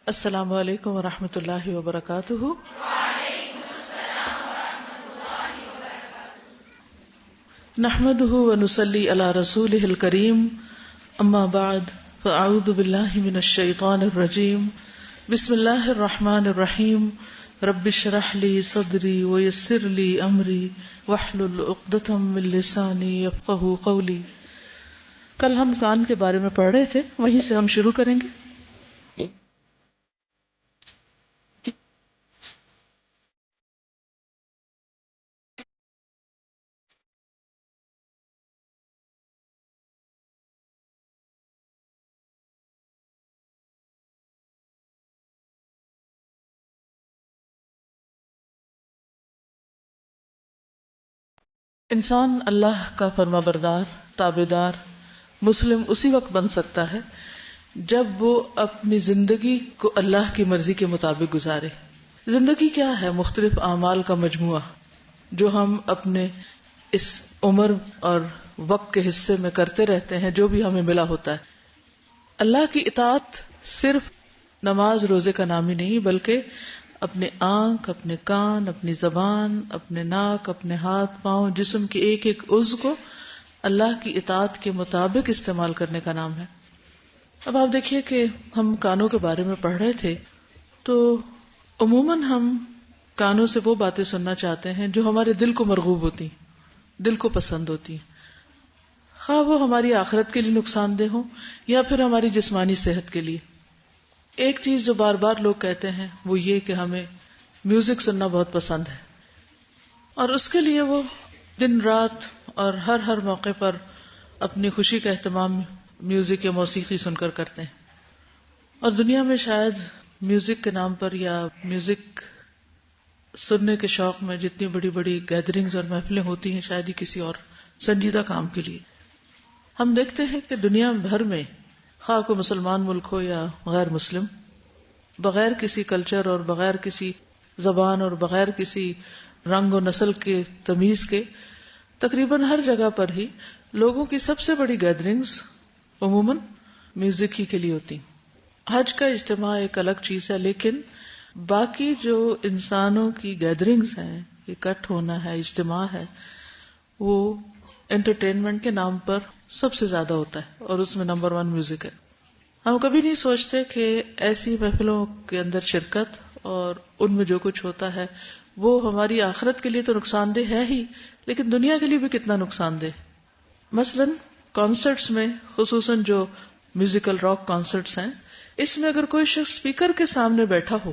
السلام علیکم ورحمۃ اللہ وبرکاتہ۔ نحمده ونصلی علی رسوله الکریم، اما بعد فاعوذ باللہ من الشیطان الرجیم، بسم اللہ الرحمن الرحیم، رب اشرح لی صدری ویسر لی امری واحلل عقدۃ من لسانی یفقہوا قولی۔ کل ہم کان کے بارے میں پڑھ رہے تھے، وہیں سے ہم شروع کریں گے۔ انسان اللہ کا فرما بردار، تابعدار، مسلم اسی وقت بن سکتا ہے جب وہ اپنی زندگی کو اللہ کی مرضی کے مطابق گزارے۔ زندگی کیا ہے؟ مختلف اعمال کا مجموعہ جو ہم اپنے اس عمر اور وقت کے حصے میں کرتے رہتے ہیں، جو بھی ہمیں ملا ہوتا ہے۔ اللہ کی اطاعت صرف نماز روزے کا نام ہی نہیں، بلکہ اپنے آنکھ، اپنے کان، اپنی زبان، اپنے ناک، اپنے ہاتھ پاؤں، جسم کے ایک ایک عضو کو اللہ کی اطاعت کے مطابق استعمال کرنے کا نام ہے۔ اب آپ دیکھیے کہ ہم کانوں کے بارے میں پڑھ رہے تھے، تو عموماً ہم کانوں سے وہ باتیں سننا چاہتے ہیں جو ہمارے دل کو مرغوب ہوتی، دل کو پسند ہوتی، خواہ وہ ہماری آخرت کے لیے نقصان دہ ہوں یا پھر ہماری جسمانی صحت کے لیے۔ ایک چیز جو بار بار لوگ کہتے ہیں وہ یہ کہ ہمیں میوزک سننا بہت پسند ہے، اور اس کے لیے وہ دن رات اور ہر موقع پر اپنی خوشی کا اہتمام میوزک یا موسیقی سن کر کرتے ہیں۔ اور دنیا میں شاید میوزک کے نام پر یا میوزک سننے کے شوق میں جتنی بڑی بڑی گیدرنگز اور محفلیں ہوتی ہیں، شاید ہی کسی اور سنجیدہ کام کے لیے۔ ہم دیکھتے ہیں کہ دنیا بھر میں، خواہ کو مسلمان ملک ہو یا غیر مسلم، بغیر کسی کلچر اور بغیر کسی زبان اور بغیر کسی رنگ و نسل کے تمیز کے، تقریباً ہر جگہ پر ہی لوگوں کی سب سے بڑی گیدرنگز عموماً میوزک ہی کے لیے ہوتی۔ حج کا اجتماع ایک الگ چیز ہے، لیکن باقی جو انسانوں کی گیدرنگز ہیں، اکٹھ ہونا ہے، اجتماع ہے، وہ انٹرٹینمنٹ کے نام پر سب سے زیادہ ہوتا ہے، اور اس میں نمبر 1 میوزک ہے۔ ہم کبھی نہیں سوچتے کہ ایسی محفلوں کے اندر شرکت اور ان میں جو کچھ ہوتا ہے وہ ہماری آخرت کے لیے تو نقصان دہ ہے ہی، لیکن دنیا کے لیے بھی کتنا نقصان دہ۔ مثلاً کانسرٹس میں، خصوصاً جو میوزیکل راک کانسرٹس ہیں، اس میں اگر کوئی شخص اسپیکر کے سامنے بیٹھا ہو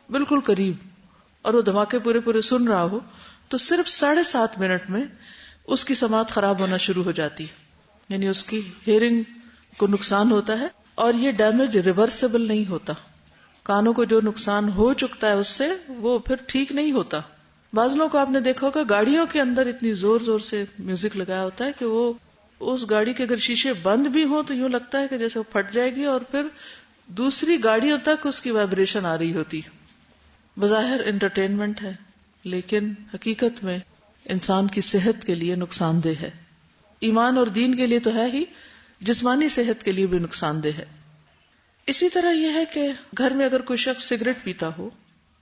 بالکل قریب اور وہ دھماکے پورے سن رہا ہو، تو صرف 7.5 منٹ میں اس کی سماعت خراب ہونا شروع ہو جاتی، یعنی اس کی ہیئرنگ کو نقصان ہوتا ہے، اور یہ ڈیمیج ریورسیبل نہیں ہوتا۔ کانوں کو جو نقصان ہو چکتا ہے اس سے وہ پھر ٹھیک نہیں ہوتا۔ بعض لوگوں کو آپ نے دیکھا ہوگا گاڑیوں کے اندر اتنی زور سے میوزک لگایا ہوتا ہے کہ وہ اس گاڑی کے اگر شیشے بند بھی ہوں تو یوں لگتا ہے کہ جیسے وہ پھٹ جائے گی، اور پھر دوسری گاڑیوں تک اس کی وائبریشن آ رہی ہوتی۔ بظاہر انٹرٹینمنٹ ہے، لیکن حقیقت میں انسان کی صحت کے لیے نقصان دہ ہے۔ ایمان اور دین کے لیے تو ہے ہی، جسمانی صحت کے لیے بھی نقصان دہ ہے۔ اسی طرح یہ ہے کہ گھر میں اگر کوئی شخص سگریٹ پیتا ہو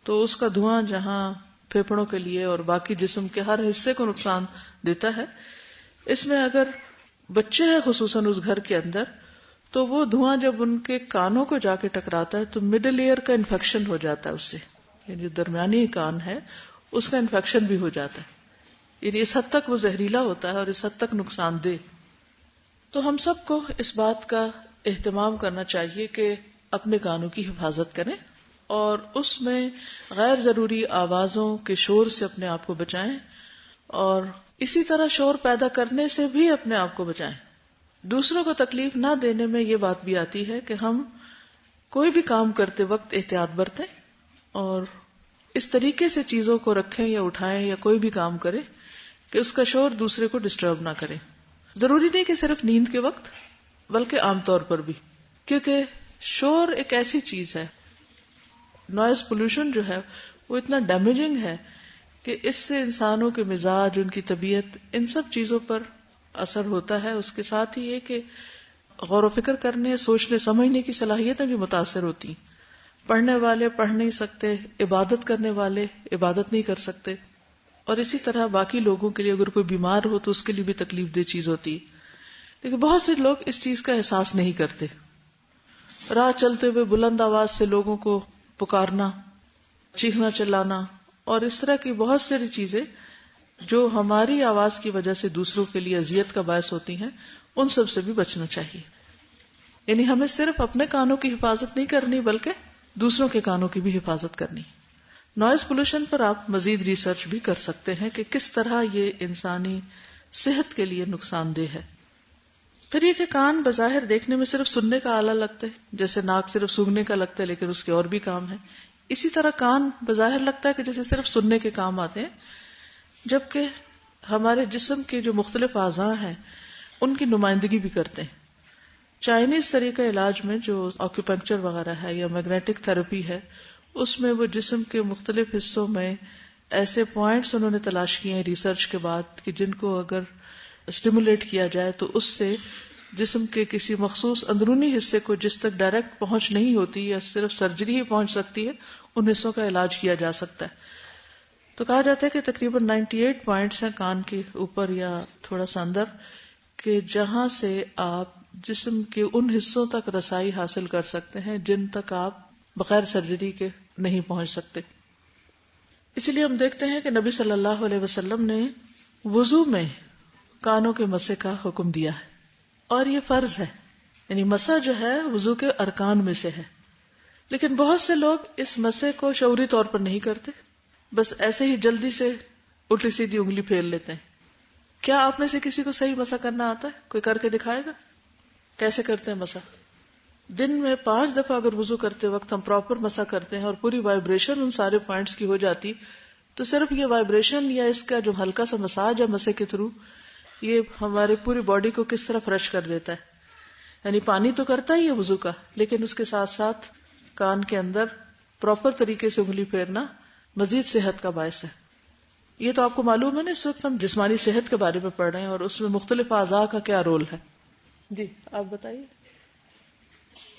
تو اس کا دھواں جہاں پھیپھڑوں کے لیے اور باقی جسم کے ہر حصے کو نقصان دیتا ہے، اس میں اگر بچے ہیں خصوصاً اس گھر کے اندر، تو وہ دھواں جب ان کے کانوں کو جا کے ٹکراتا ہے تو مڈل ایئر کا انفیکشن ہو جاتا ہے، اس سے یعنی جو درمیانی کان ہے اس کا انفیکشن بھی ہو جاتا ہے، یعنی اس حد تک وہ زہریلا ہوتا ہے اور اس حد تک نقصان دہ۔ تو ہم سب کو اس بات کا اہتمام کرنا چاہیے کہ اپنے کانوں کی حفاظت کریں اور اس میں غیر ضروری آوازوں کے شور سے اپنے آپ کو بچائیں، اور اسی طرح شور پیدا کرنے سے بھی اپنے آپ کو بچائیں۔ دوسروں کو تکلیف نہ دینے میں یہ بات بھی آتی ہے کہ ہم کوئی بھی کام کرتے وقت احتیاط برتیں اور اس طریقے سے چیزوں کو رکھیں یا اٹھائیں یا کوئی بھی کام کریں کہ اس کا شور دوسرے کو ڈسٹرب نہ کرے۔ ضروری نہیں کہ صرف نیند کے وقت، بلکہ عام طور پر بھی، کیونکہ شور ایک ایسی چیز ہے، نوائز پولوشن جو ہے وہ اتنا ڈیمیجنگ ہے کہ اس سے انسانوں کے مزاج، ان کی طبیعت، ان سب چیزوں پر اثر ہوتا ہے۔ اس کے ساتھ ہی یہ کہ غور و فکر کرنے، سوچنے سمجھنے کی صلاحیتیں بھی متاثر ہوتی ہیں۔ پڑھنے والے پڑھ نہیں سکتے، عبادت کرنے والے عبادت نہیں کر سکتے، اور اسی طرح باقی لوگوں کے لیے اگر کوئی بیمار ہو تو اس کے لیے بھی تکلیف دہ چیز ہوتی ہے. لیکن بہت سے لوگ اس چیز کا احساس نہیں کرتے. راہ چلتے ہوئے بلند آواز سے لوگوں کو پکارنا، چیخنا چلانا اور اس طرح کی بہت ساری چیزیں جو ہماری آواز کی وجہ سے دوسروں کے لیے اذیت کا باعث ہوتی ہیں، ان سب سے بھی بچنا چاہیے. یعنی ہمیں صرف اپنے کانوں کی حفاظت نہیں کرنی بلکہ دوسروں کے کانوں کی بھی حفاظت کرنی. نوائز پولوشن پر آپ مزید ریسرچ بھی کر سکتے ہیں کہ کس طرح یہ انسانی صحت کے لیے نقصان دہ ہے. پھر یہ کہ کان بظاہر دیکھنے میں صرف سننے کا آلہ لگتا ہے، جیسے ناک صرف سونگھنے کا لگتا ہے لیکن اس کے اور بھی کام ہیں. اسی طرح کان بظاہر لگتا ہے کہ جیسے صرف سننے کے کام آتے ہیں، جبکہ ہمارے جسم کے جو مختلف اعضاء ہیں ان کی نمائندگی بھی کرتے ہیں. چائنیز طریقہ علاج میں جو آکوپنکچر وغیرہ ہے یا میگنیٹک تھراپی ہے، اس میں وہ جسم کے مختلف حصوں میں ایسے پوائنٹس انہوں نے تلاش کیے ہیں ریسرچ کے بعد کہ جن کو اگر اسٹیمولیٹ کیا جائے تو اس سے جسم کے کسی مخصوص اندرونی حصے کو جس تک ڈائریکٹ پہنچ نہیں ہوتی یا صرف سرجری ہی پہنچ سکتی ہے، ان حصوں کا علاج کیا جا سکتا ہے. تو کہا جاتا ہے کہ تقریباً 98 پوائنٹس ہیں کان کے اوپر یا تھوڑا سا اندر، کہ جہاں سے آپ جسم کے ان حصوں تک رسائی حاصل کر سکتے ہیں جن تک آپ بغیر سرجری کے نہیں پہنچ سکتے. اسی لیے ہم دیکھتے ہیں کہ نبی صلی اللہ علیہ وسلم نے وضو میں کانوں کے مسح کا حکم دیا ہے، اور یہ فرض ہے. یعنی مسح جو ہے وضو کے ارکان میں سے ہے، لیکن بہت سے لوگ اس مسح کو شعوری طور پر نہیں کرتے، بس ایسے ہی جلدی سے الٹی سیدھی انگلی پھیر لیتے ہیں. کیا آپ میں سے کسی کو صحیح مسح کرنا آتا ہے؟ کوئی کر کے دکھائے گا؟ کیسے کرتے ہیں مسح؟ دن میں 5 دفعہ اگر وضو کرتے وقت ہم پراپر مسح کرتے ہیں اور پوری وائبریشن ان سارے پوائنٹس کی ہو جاتی، تو صرف یہ وائبریشن یا اس کا جو ہلکا سا مساج ہے مسح کے تھرو، یہ ہماری پوری باڈی کو کس طرح فریش کر دیتا ہے. یعنی پانی تو کرتا ہی ہے وضو کا، لیکن اس کے ساتھ ساتھ کان کے اندر پراپر طریقے سے انگلی پھیرنا مزید صحت کا باعث ہے. یہ تو آپ کو معلوم ہے نا، اس وقت ہم جسمانی صحت کے بارے میں پڑھ رہے ہیں اور اس میں مختلف اعضاء کا کیا رول ہے. جی آپ بتائیے.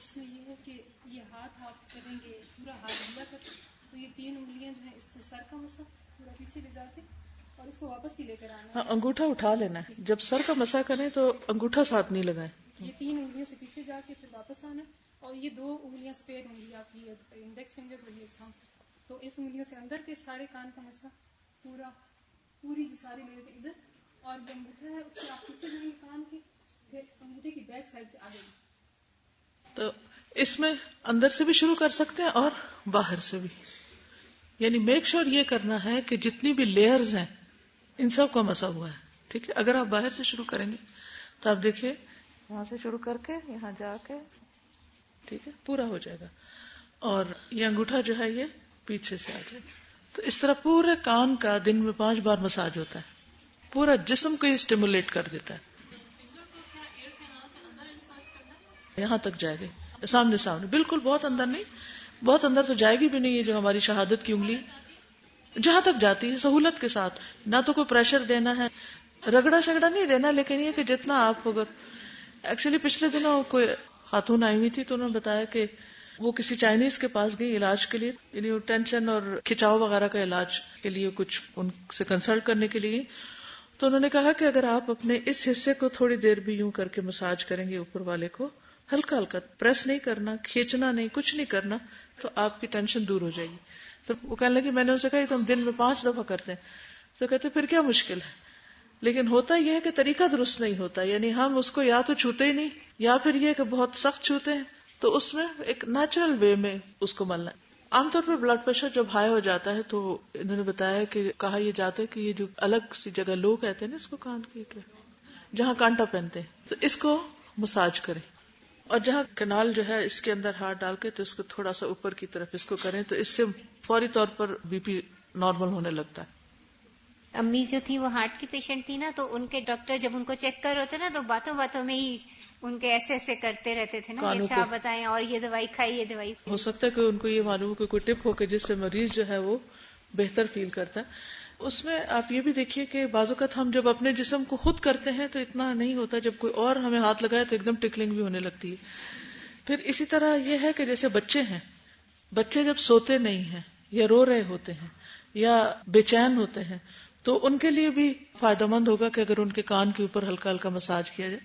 اس میں یہ ہے کہ یہ ہاتھ آپ کریں گے پورا ہاتھ ڈھیلا کر، تو یہ 3 انگلیاں جو ہیں اس سے سر کا مسح پورا پیچھے لے جا کے اور اس کو واپس بھی لے کر آنا ہے. ہاں، انگوٹھا اٹھا لینا ہے. جب سر کا مسح کریں تو انگوٹھا ساتھ نہیں لگائیں. یہ 3 انگلیوں سے پیچھے جا کے پھر واپس آنا ہے، اور یہ 2 انگلیاں اسپیئر ہوں گی آپ کی، انڈیکس فنگرز اور یہ تھم، تو اس انگلیوں سے اندر کے سارے کان کا مسح پوری جو ساری لیئر ادھر، اور جو انگوٹھا ہے اس سے آپ پیچھے جائیں گے کان کے، پھر انگوٹھے کی بیک سائڈ سے آگے. تو اس میں اندر سے بھی شروع کر سکتے ہیں اور باہر سے بھی. یعنی میک شور یہ کرنا ہے کہ جتنی بھی لیئرز ہیں ان سب کا مسا ہوا ہے. ٹھیک ہے، اگر آپ باہر سے شروع کریں گے تو آپ دیکھیے یہاں سے شروع کر کے یہاں جا کے ٹھیک ہے پورا ہو جائے گا، اور یہ انگوٹھا جو ہے یہ پیچھے سے آ جائے گا. تو اس طرح پورے کان کا دن میں 5 بار مساج ہوتا ہے، پورا جسم کو یہ اسٹیمولیٹ کر دیتا ہے. یہاں تک جائے گی، سامنے سامنے، بالکل بہت اندر نہیں، بہت اندر تو جائے گی بھی نہیں. یہ جو ہماری شہادت کی انگلی جہاں تک جاتی ہے سہولت کے ساتھ، نہ تو کوئی پریشر دینا ہے، رگڑا شگڑا نہیں دینا، لیکن یہ کہ جتنا آپ اگر ایکچولی پچھلے دنوں کوئی خاتون آئی ہوئی تھی تو انہوں نے بتایا کہ وہ کسی چائنیز کے پاس گئی علاج کے لیے، یعنی ٹینشن اور کھچاؤ وغیرہ کا علاج کے لیے کچھ ان سے کنسلٹ کرنے کے لیے. تو انہوں نے کہا کہ اگر آپ اپنے اس حصے کو تھوڑی دیر بھی یوں کر کے مساج کریں گے، اوپر والے کو ہلکا ہلکا، پریس نہیں کرنا، کھینچنا نہیں، کچھ نہیں کرنا، تو آپ کی ٹینشن دور ہو جائے گی. تو وہ کہنے لگی میں نے ان سے کہا یہ تو ہم دن میں 5 دفعہ کرتے ہیں. تو کہتے پھر کیا مشکل ہے؟ لیکن ہوتا یہ ہے کہ طریقہ درست نہیں ہوتا، یعنی ہم اس کو یا تو چھوتے ہی نہیں، یا پھر یہ کہ بہت سخت چھوتے ہیں. تو اس میں ایک نیچرل وے میں اس کو ملنا ہے. عام طور پر بلڈ پریشر جب ہائی ہو جاتا ہے تو انہوں نے بتایا کہ کہا یہ جاتا ہے کہ یہ جو الگ سی جگہ لوگ کہتے ہیں نا اس کو کان کی جہاں کانٹا پہنتے ہیں، تو اس کو مساج کریں، اور جہاں کنال جو ہے اس کے اندر ہاتھ ڈال کے تو اس کو تھوڑا سا اوپر کی طرف اس کو کریں، تو اس سے فوری طور پر بی پی نارمل ہونے لگتا ہے. امی جو تھی وہ ہارٹ کی پیشنٹ تھی نا، تو ان کے ڈاکٹر جب ان کو چیک کر رہے تھے نا تو باتوں باتوں میں ہی ان کے ایسے کرتے رہتے تھے نا کہ اچھا آپ بتائیں اور یہ دوائی کھائی، یہ دوائی. ہو سکتا ہے کہ ان کو یہ معلوم ہو کہ کوئی ٹپ ہو کہ جس سے مریض جو ہے وہ بہتر فیل کرتا ہے. اس میں آپ یہ بھی دیکھیے کہ بعض اوقات ہم جب اپنے جسم کو خود کرتے ہیں تو اتنا نہیں ہوتا، جب کوئی اور ہمیں ہاتھ لگائے تو ایک دم ٹکلنگ بھی ہونے لگتی ہے. پھر اسی طرح یہ ہے کہ جیسے بچے ہیں، بچے جب سوتے نہیں ہیں یا رو رہے ہوتے ہیں یا بے چین ہوتے ہیں تو ان کے لیے بھی فائدہ مند ہوگا کہ اگر ان کے کان کے اوپر ہلکا ہلکا مساج کیا جائے.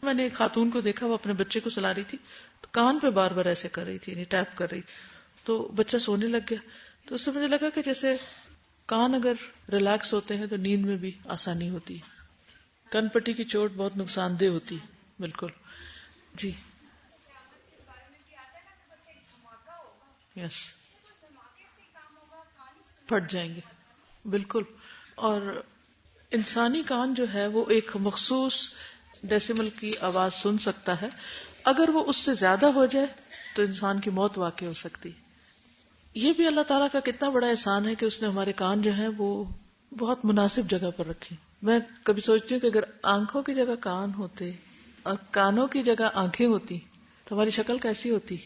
میں نے ایک خاتون کو دیکھا، وہ اپنے بچے کو سلا رہی تھی تو کان پہ بار بار ایسے کر رہی تھی، یعنی ٹیپ کر رہی تھی، تو بچہ سونے لگ گیا. تو اس سے مجھے لگا کہ جیسے کان اگر ریلیکس ہوتے ہیں تو نیند میں بھی آسانی ہوتی ہے. کن پٹی کی چوٹ بہت نقصان دہ ہوتی ہے. بالکل جی. یس، پھٹ جائیں گے بالکل. اور انسانی کان جو ہے وہ ایک مخصوص ڈیسیمل کی آواز سن سکتا ہے. اگر وہ اس سے زیادہ ہو جائے تو انسان کی موت واقع ہو سکتی. یہ بھی اللہ تعالیٰ کا کتنا بڑا احسان ہے کہ اس نے ہمارے کان جو ہیں وہ بہت مناسب جگہ پر رکھے. میں کبھی سوچتی ہوں کہ اگر آنکھوں کی جگہ کان ہوتے اور کانوں کی جگہ آنکھیں ہوتی تو ہماری شکل کیسی ہوتی.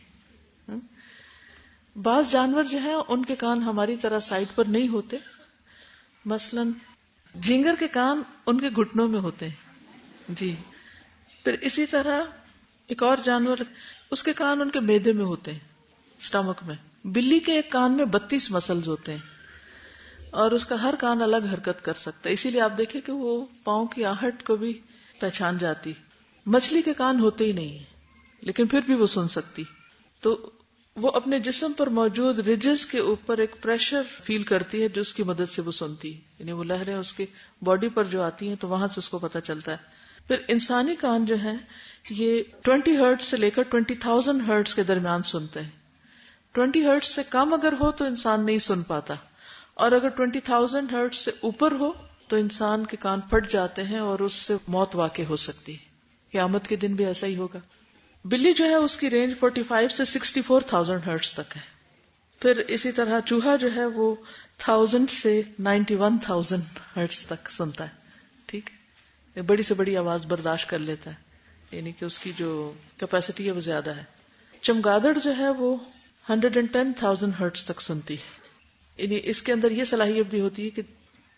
بعض جانور جو ہیں ان کے کان ہماری طرح سائڈ پر نہیں ہوتے. مثلا جھینگر کے کان ان کے گھٹنوں میں ہوتے ہیں جی. پھر اسی طرح ایک اور جانور، اس کے کان ان کے معدے میں ہوتے ہیں، سٹمک میں. بلی کے ایک کان میں 32 مسلز ہوتے ہیں اور اس کا ہر کان الگ حرکت کر سکتا ہے، اسی لیے آپ دیکھیں کہ وہ پاؤں کی آہٹ کو بھی پہچان جاتی. مچھلی کے کان ہوتے ہی نہیں ہیں لیکن پھر بھی وہ سن سکتی. تو وہ اپنے جسم پر موجود ریجز کے اوپر ایک پریشر فیل کرتی ہے جو اس کی مدد سے وہ سنتی ہے، یعنی وہ لہریں اس کی باڈی پر جو آتی ہیں تو وہاں سے اس کو پتہ چلتا ہے. پھر انسانی کان جو ہیں یہ 20 ہرٹز سے لے کر 20,000 ہرٹز کے درمیان سنتے ہیں. 20 ہرٹز سے کم اگر ہو تو انسان نہیں سن پاتا، اور اگر 20,000 ہرٹز سے اوپر ہو تو انسان کے کان پھٹ جاتے ہیں اور اس سے موت واقع ہو سکتی ہے. قیامت کے دن بھی ایسا ہی ہوگا. بلی جو ہے اس کی رینج 45 سے 64,000 ہرٹز تک ہے. پھر اسی طرح چوہا جو ہے وہ 1000 سے 91,000 ہرٹز تک سنتا ہے. ٹھیک ہے، بڑی سے بڑی آواز برداشت کر لیتا ہے، یعنی کہ اس کی جو کیپیسٹی ہے وہ زیادہ ہے. چمگادڑ جو ہے وہ 110,000 ہرٹز تک سنتی ہے، یعنی اس کے اندر یہ صلاحیت بھی ہوتی ہے کہ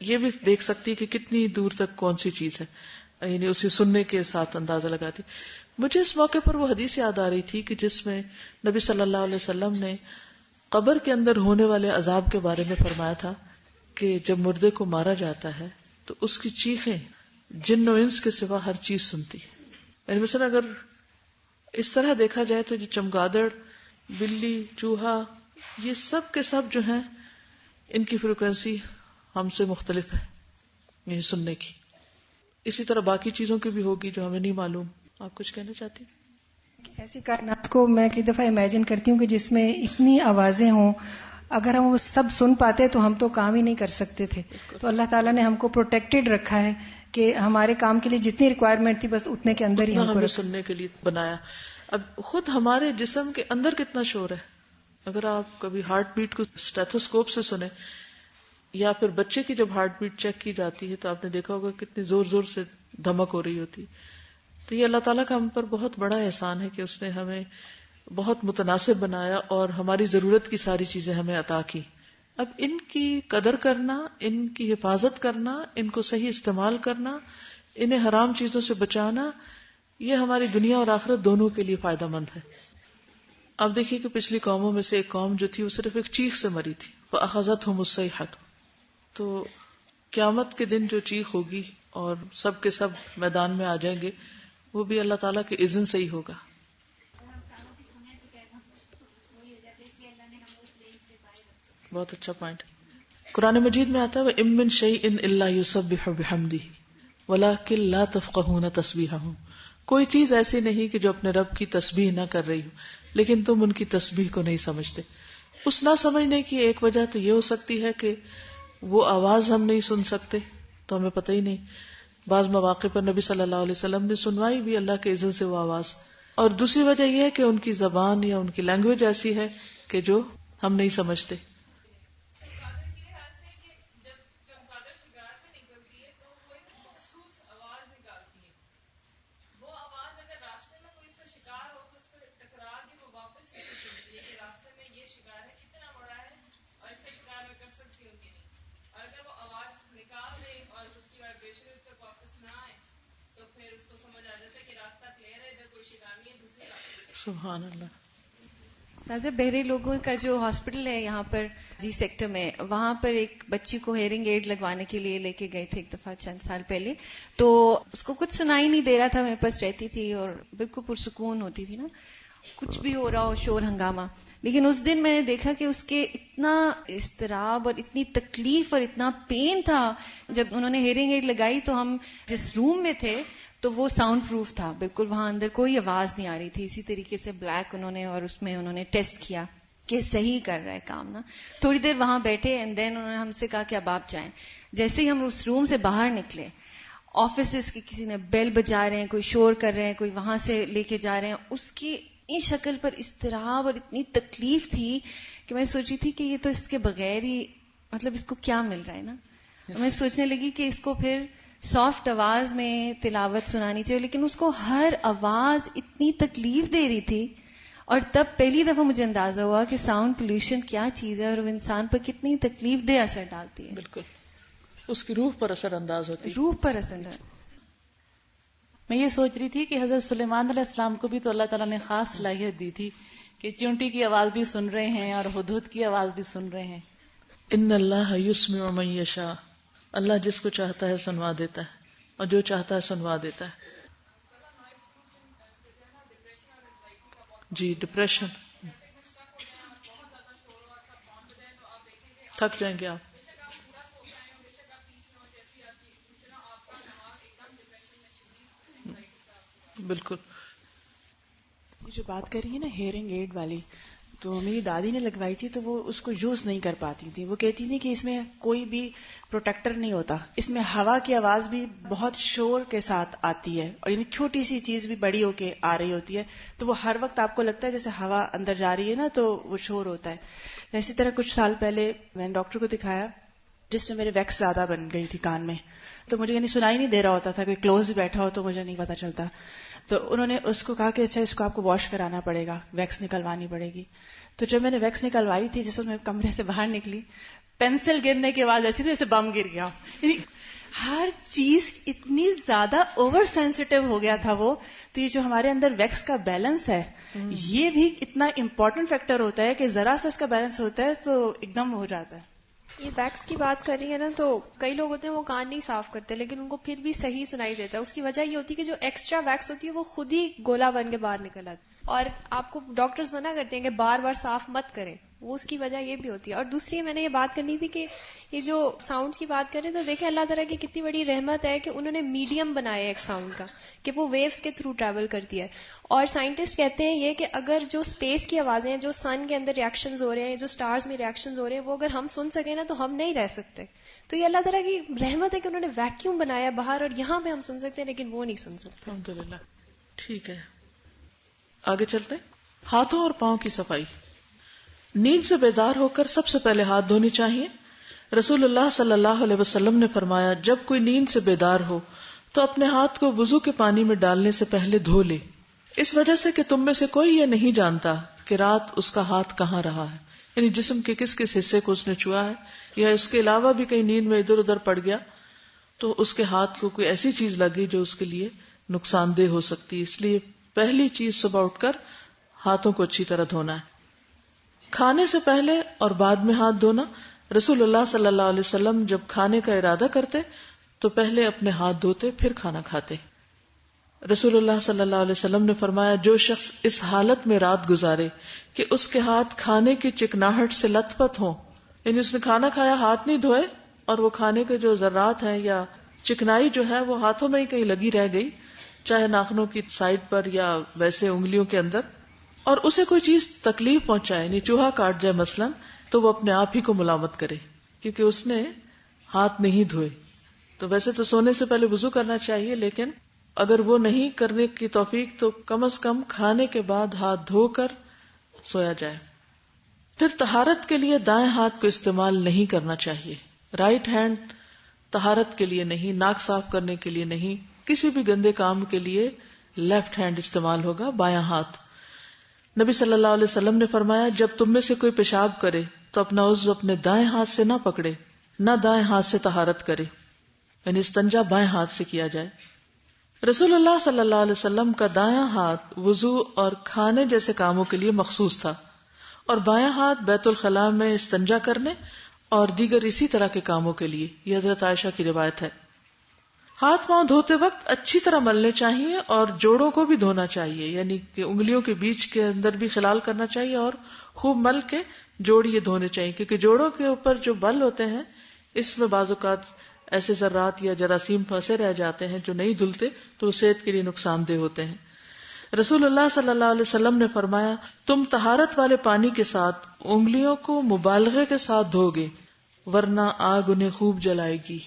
یہ بھی دیکھ سکتی ہے کہ کتنی دور تک کون سی چیز ہے، یعنی اسے سننے کے ساتھ اندازہ لگاتی. مجھے اس موقع پر وہ حدیث یاد آ رہی تھی کہ جس میں نبی صلی اللہ علیہ وسلم نے قبر کے اندر ہونے والے عذاب کے بارے میں فرمایا تھا کہ جب مردے کو مارا جاتا ہے تو اس کی چیخیں جن و انس کے سوا ہر چیز سنتی ہے. یعنی مثلا اگر اس طرح دیکھا جائے تو جو چمگادڑ، بلی، چوہا، یہ سب کے سب جو ہیں ان کی فریکوینسی ہم سے مختلف ہے یہ سننے کی. اسی طرح باقی چیزوں کی بھی ہوگی جو ہمیں نہیں معلوم. آپ کچھ کہنا چاہتی ہیں؟ ایسی کائنات کو میں کئی دفعہ امیجن کرتی ہوں کہ جس میں اتنی آوازیں ہوں، اگر ہم وہ سب سن پاتے تو ہم تو کام ہی نہیں کر سکتے تھے. تو اللہ تعالیٰ نے ہم کو پروٹیکٹڈ رکھا ہے کہ ہمارے کام کے لیے جتنی ریکوائرمنٹ تھی بس اتنے کے اندر ہی اتنا ہم کو ہمیں سننے کے لیے بنایا. اب خود ہمارے جسم کے اندر کتنا شور ہے. اگر آپ کبھی ہارٹ بیٹ کو اسٹیتھوسکوپ سے سنیں یا پھر بچے کی جب ہارٹ بیٹ چیک کی جاتی ہے تو آپ نے دیکھا ہوگا کتنی زور زور سے دھمک ہو رہی ہوتی. تو یہ اللہ تعالیٰ کا ہم پر بہت بڑا احسان ہے کہ اس نے ہمیں بہت متناسب بنایا اور ہماری ضرورت کی ساری چیزیں ہمیں عطا کی. اب ان کی قدر کرنا، ان کی حفاظت کرنا، ان کو صحیح استعمال کرنا، انہیں حرام چیزوں سے بچانا، یہ ہماری دنیا اور آخرت دونوں کے لیے فائدہ مند ہے. اب دیکھیے کہ پچھلی قوموں میں سے ایک قوم جو تھی وہ صرف ایک چیخ سے مری تھی. فَأَخَذَتْهُمُ الصَّيْحَةُ. تو قیامت کے دن جو چیخ ہوگی اور سب کے سب میدان میں آ جائیں گے وہ بھی اللہ تعالیٰ کے اذن سے ہی ہوگا. بہت اچھا پوائنٹ. قرآن مجید میں آتا ہے وَإِن مِّن شَيْءٍ إِلَّا يُسَبِّحُ بِحَمْدِهِ وَلَٰكِن لَّا تَفْقَهُونَ تَسْبِيحَهُمْ. کوئی چیز ایسی نہیں کہ جو اپنے رب کی تسبیح نہ کر رہی ہو لیکن تم ان کی تسبیح کو نہیں سمجھتے. اس نہ سمجھنے کی ایک وجہ تو یہ ہو سکتی ہے کہ وہ آواز ہم نہیں سن سکتے تو ہمیں پتہ ہی نہیں. بعض مواقع پر نبی صلی اللہ علیہ وسلم نے سنوائی بھی اللہ کے اذن سے وہ آواز. اور دوسری وجہ یہ ہے کہ ان کی زبان یا ان کی لینگویج ایسی ہے کہ جو ہم نہیں سمجھتے. سبحان اللہ. تازہ بہرے لوگوں کا جو ہاسپٹل ہے یہاں پر جی سیکٹر میں، وہاں پر ایک بچی کو ہیئرنگ ایڈ لگوانے کے لیے لے کے گئے تھے ایک دفعہ چند سال پہلے. تو اس کو کچھ سنائی نہیں دے رہا تھا، میرے پاس رہتی تھی اور بالکل پرسکون ہوتی تھی نا، کچھ بھی ہو رہا ہو شور ہنگامہ. لیکن اس دن میں نے دیکھا کہ اس کے اتنا اضطراب اور اتنی تکلیف اور اتنا پین تھا. جب انہوں نے ہیئرنگ ایڈ لگائی تو ہم جس روم میں تھے تو وہ ساؤنڈ پروف تھا بالکل، وہاں اندر کوئی آواز نہیں آ رہی تھی. اسی طریقے سے بلیک انہوں نے، اور اس میں انہوں نے ٹیسٹ کیا کہ صحیح کر رہا ہے کام نا. تھوڑی دیر وہاں بیٹھے اینڈ دین انہوں نے ہم سے کہا کہ اب آپ جائیں. جیسے ہی ہم اس روم سے باہر نکلے، آفیسز کی کسی نے بیل بجا رہے ہیں، کوئی شور کر رہے ہیں، کوئی وہاں سے لے کے جا رہے ہیں. اس کی شکل پر اضطراب اور اتنی تکلیف تھی کہ میں سوچی تھی کہ یہ تو اس کے بغیر ہی مطلب اس کو کیا مل رہا ہے نا. میں سوچنے لگی کہ اس کو پھر سافٹ آواز میں تلاوت سنانی چاہیے، لیکن اس کو ہر آواز اتنی تکلیف دے رہی تھی. اور تب پہلی دفعہ مجھے اندازہ ہوا کہ ساؤنڈ پولیوشن کیا چیز ہے اور وہ انسان پر کتنی تکلیف دہ اثر ڈالتی ہے. بالکل اس کی روح پر اثر انداز ہوتی ہے. روح پر اثر ڈالتی. میں یہ سوچ رہی تھی کہ حضرت سلیمان علیہ السلام کو بھی تو اللہ تعالیٰ نے خاص صلاحیت دی تھی کہ چونٹی کی آواز بھی سن رہے ہیں اور ہدہد کی آواز بھی سن رہے ہیں. ان اللہ یسمع من یشاء، اللہ جس کو چاہتا ہے سنوا دیتا ہے اور جو چاہتا ہے سنوا دیتا ہے. جی ڈپریشن، تھک جائیں گے آپ. بالکل. یہ جو بات کر رہی ہے نا ہیئرنگ ایڈ والی، تو میری دادی نے لگوائی تھی تو وہ اس کو یوز نہیں کر پاتی تھی. وہ کہتی تھی کہ اس میں کوئی بھی پروٹیکٹر نہیں ہوتا، اس میں ہوا کی آواز بھی بہت شور کے ساتھ آتی ہے، اور یعنی چھوٹی سی چیز بھی بڑی ہو کے آ رہی ہوتی ہے تو وہ ہر وقت آپ کو لگتا ہے جیسے ہوا اندر جا رہی ہے نا، تو وہ شور ہوتا ہے. اسی طرح کچھ سال پہلے میں نے ڈاکٹر کو دکھایا جس میں میرے ویکس زیادہ بن گئی تھی کان میں، تو مجھے یعنی سنائی نہیں دے رہا ہوتا تھا، کوئی کلوز بھی بیٹھا ہو تو مجھے نہیں پتا چلتا. تو انہوں نے اس کو کہا کہ اچھا اس کو آپ کو واش کرانا پڑے گا، ویکس نکلوانی پڑے گی. تو جب میں نے ویکس نکلوائی تھی، جس وقت میں کمرے سے باہر نکلی، پینسل گرنے کی آواز ایسی تھی جیسے بم گر گیا. یعنی ہر چیز اتنی زیادہ اوور سینسٹیو ہو گیا تھا وہ. تو یہ جو ہمارے اندر ویکس کا بیلنس ہے، یہ بھی اتنا امپورٹنٹ فیکٹر ہوتا ہے کہ ذرا سا اس کا بیلنس ہوتا ہے تو ایک دم ہو جاتا ہے. یہ ویکس کی بات کر رہی ہے نا، تو کئی لوگ ہوتے ہیں وہ کان نہیں صاف کرتے لیکن ان کو پھر بھی صحیح سنائی دیتا ہے. اس کی وجہ یہ ہوتی ہے کہ جو ایکسٹرا ویکس ہوتی ہے وہ خود ہی گولا بن کے باہر نکل آتی ہے، اور آپ کو ڈاکٹرز منع کرتے ہیں کہ بار بار صاف مت کریں. وہ اس کی وجہ یہ بھی ہوتی ہے. اور دوسری میں نے یہ بات کرنی تھی کہ یہ جو ساؤنڈز کی بات کریں تو دیکھیں اللہ تعالیٰ کی کتنی بڑی رحمت ہے کہ انہوں نے میڈیم بنایا ایک ساؤنڈ کا کہ وہ ویوز کے تھرو ٹریول کرتی ہے. اور سائنٹسٹ کہتے ہیں یہ کہ اگر جو اسپیس کی آوازیں ہیں، جو سن کے اندر ریئیکشنز ہو رہے ہیں، جو سٹارز میں ریئیکشنز ہو رہے ہیں، وہ اگر ہم سن سکیں نا تو ہم نہیں رہ سکتے. تو یہ اللہ تعالیٰ کی رحمت ہے کہ انہوں نے ویکیوم بنایا باہر، اور یہاں پہ ہم سن سکتے ہیں لیکن وہ نہیں سن سکتے. الحمدللہ. ٹھیک ہے، آگے چلتے ہیں. ہاتھوں اور پاؤں کی صفائی. نیند سے بیدار ہو کر سب سے پہلے ہاتھ دھونے چاہیے. رسول اللہ صلی اللہ علیہ وسلم نے فرمایا جب کوئی نیند سے بیدار ہو تو اپنے ہاتھ کو وضو کے پانی میں ڈالنے سے پہلے دھو لے، اس وجہ سے کہ تم میں سے کوئی یہ نہیں جانتا کہ رات اس کا ہاتھ کہاں رہا ہے، یعنی جسم کے کس کس حصے کو اس نے چھوا ہے، یا اس کے علاوہ بھی کہیں نیند میں ادھر ادھر پڑ گیا تو اس کے ہاتھ کو کوئی ایسی چیز لگی جو اس کے لیے نقصان دہ ہو سکتی ہے. اس لیے پہلی چیز صبح اٹھ کر ہاتھوں کو اچھی طرح دھونا ہے. کھانے سے پہلے اور بعد میں ہاتھ دھونا. رسول اللہ صلی اللہ علیہ وسلم جب کھانے کا ارادہ کرتے تو پہلے اپنے ہاتھ دھوتے پھر کھانا کھاتے. رسول اللہ صلی اللہ علیہ وسلم نے فرمایا جو شخص اس حالت میں رات گزارے کہ اس کے ہاتھ کھانے کی چکناہٹ سے لت پت ہوں، یعنی اس نے کھانا کھایا ہاتھ نہیں دھوئے اور وہ کھانے کے جو ذرات ہیں یا چکنائی جو ہے وہ ہاتھوں میں ہی کہیں لگی رہ گئی، چاہے ناخنوں کی سائڈ پر یا ویسے انگلیوں کے اندر، اور اسے کوئی چیز تکلیف پہنچائے، یعنی چوہا کاٹ جائے مثلا، تو وہ اپنے آپ ہی کو ملامت کرے کیونکہ اس نے ہاتھ نہیں دھوئے. تو ویسے تو سونے سے پہلے وضو کرنا چاہیے، لیکن اگر وہ نہیں کرنے کی توفیق تو کم از کم کھانے کے بعد ہاتھ دھو کر سویا جائے. پھر طہارت کے لیے دائیں ہاتھ کو استعمال نہیں کرنا چاہیے. رائٹ ہینڈ طہارت کے لیے نہیں، ناک صاف کرنے کے لیے نہیں، کسی بھی گندے کام کے لیے لیفٹ ہینڈ استعمال ہوگا، بایاں ہاتھ. نبی صلی اللہ علیہ وسلم نے فرمایا جب تم میں سے کوئی پیشاب کرے تو اپنا عضو اپنے دائیں ہاتھ سے نہ پکڑے، نہ دائیں ہاتھ سے طہارت کرے، یعنی استنجا بائیں ہاتھ سے کیا جائے. رسول اللہ صلی اللہ علیہ وسلم کا دایاں ہاتھ وضو اور کھانے جیسے کاموں کے لیے مخصوص تھا، اور بایاں ہاتھ بیت الخلاء میں استنجا کرنے اور دیگر اسی طرح کے کاموں کے لیے. یہ حضرت عائشہ کی روایت ہے. ہاتھ پاؤں دھوتے وقت اچھی طرح ملنے چاہیے اور جوڑوں کو بھی دھونا چاہیے، یعنی کہ انگلیوں کے بیچ کے اندر بھی خلال کرنا چاہیے اور خوب مل کے جوڑ یہ دھونے چاہیے، کیونکہ جوڑوں کے اوپر جو بل ہوتے ہیں اس میں بعض اوقات ایسے ذرات یا جراثیم پھنسے رہ جاتے ہیں جو نہیں دھلتے تو وہ صحت کے لیے نقصان دہ ہوتے ہیں. رسول اللہ صلی اللہ علیہ وسلم نے فرمایا تم طہارت والے پانی کے ساتھ انگلیوں کو مبالغے کے ساتھ دھو گے ورنہ آگ انہیں خوب جلائے گی.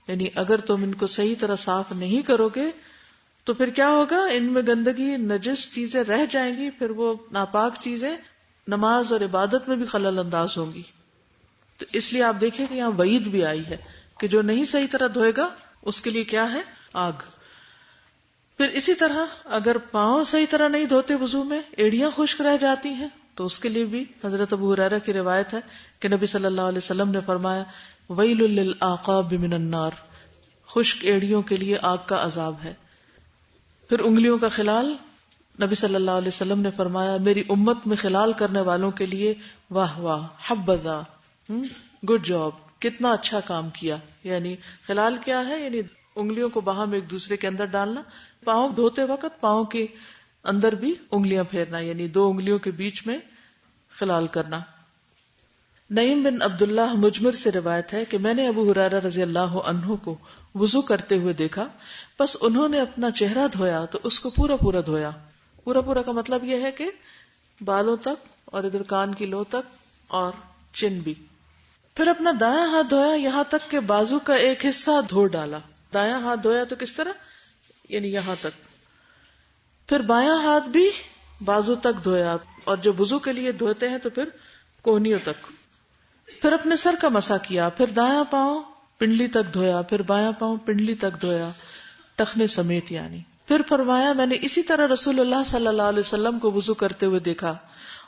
یعنی اگر تم ان کو صحیح طرح صاف نہیں کرو گے تو پھر کیا ہوگا، ان میں گندگی نجس چیزیں رہ جائیں گی، پھر وہ ناپاک چیزیں نماز اور عبادت میں بھی خلل انداز ہوں گی. تو اس لیے آپ دیکھیں کہ یہاں وعید بھی آئی ہے کہ جو نہیں صحیح طرح دھوئے گا اس کے لیے کیا ہے، آگ. پھر اسی طرح اگر پاؤں صحیح طرح نہیں دھوتے وضو میں، ایڑیاں خشک رہ جاتی ہیں تو اس کے لیے بھی حضرت ابو ہریرہ کی روایت ہے کہ نبی صلی اللہ علیہ وسلم نے فرمایا ویل للعقاب من النار، خشک ایڑیوں کے لیے آگ کا عذاب ہے. پھر انگلیوں کا خلال، نبی صلی اللہ علیہ وسلم نے فرمایا میری امت میں خلال کرنے والوں کے لیے واہ واہ حبذا، گڈ جاب، کتنا اچھا کام کیا. یعنی خلال کیا ہے، یعنی انگلیوں کو باہم ایک دوسرے کے اندر ڈالنا، پاؤں دھوتے وقت پاؤں کے اندر بھی انگلیاں پھیرنا، یعنی دو انگلیوں کے بیچ میں خلال کرنا. نعیم بن عبداللہ مجمر سے روایت ہے کہ میں نے ابو ہریرہ رضی اللہ عنہ کو وضو کرتے ہوئے دیکھا، بس انہوں نے اپنا چہرہ دھویا تو اس کو پورا پورا دھویا. پورا پورا کا مطلب یہ ہے کہ بالوں تک اور ادھر کان کی لو تک اور چن بھی. پھر اپنا دایاں ہاتھ دھویا یہاں تک کہ بازو کا ایک حصہ دھو ڈالا. دایاں ہاتھ دھویا تو کس طرح، یعنی یہاں تک. پھر بایاں ہاتھ بھی بازو تک دھویا، اور جو وضو کے لیے دھوتے ہیں تو پھر کونیوں تک. پھر اپنے سر کا مسح کیا، پھر دایاں پاؤں پنڈلی تک دھویا، پھر بایاں پاؤں پنڈلی تک دھویا، ٹخنے سمیت یعنی. پھر فرمایا میں نے اسی طرح رسول اللہ صلی اللہ علیہ وسلم کو وضو کرتے ہوئے دیکھا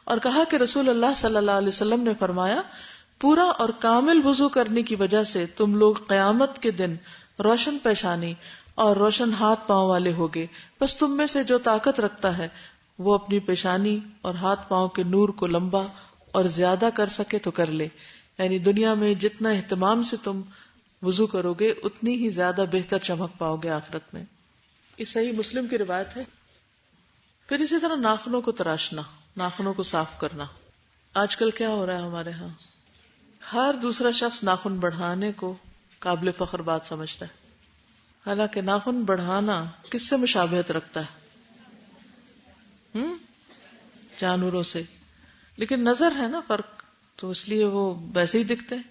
اور کہا کہ رسول اللہ صلی اللہ علیہ وسلم نے فرمایا پورا اور کامل وضو کرنے کی وجہ سے تم لوگ قیامت کے دن روشن پیشانی اور روشن ہاتھ پاؤں والے ہوگے. بس تم میں سے جو طاقت رکھتا ہے وہ اپنی پیشانی اور ہاتھ پاؤں کے نور کو لمبا اور زیادہ کر سکے تو کر لے. یعنی دنیا میں جتنا اہتمام سے تم وضو کرو گے اتنی ہی زیادہ بہتر چمک پاؤ گے آخرت میں. یہ صحیح مسلم کی روایت ہے. پھر اسی طرح ناخنوں کو تراشنا، ناخنوں کو صاف کرنا. آج کل کیا ہو رہا ہے ہمارے ہاں، ہر دوسرا شخص ناخن بڑھانے کو قابل فخر بات سمجھتا ہے، حالانکہ ناخن بڑھانا کس سے مشابہت رکھتا ہے، جانوروں سے. لیکن نظر ہے نا فرق، تو اس لیے وہ ویسے ہی دکھتے ہیں.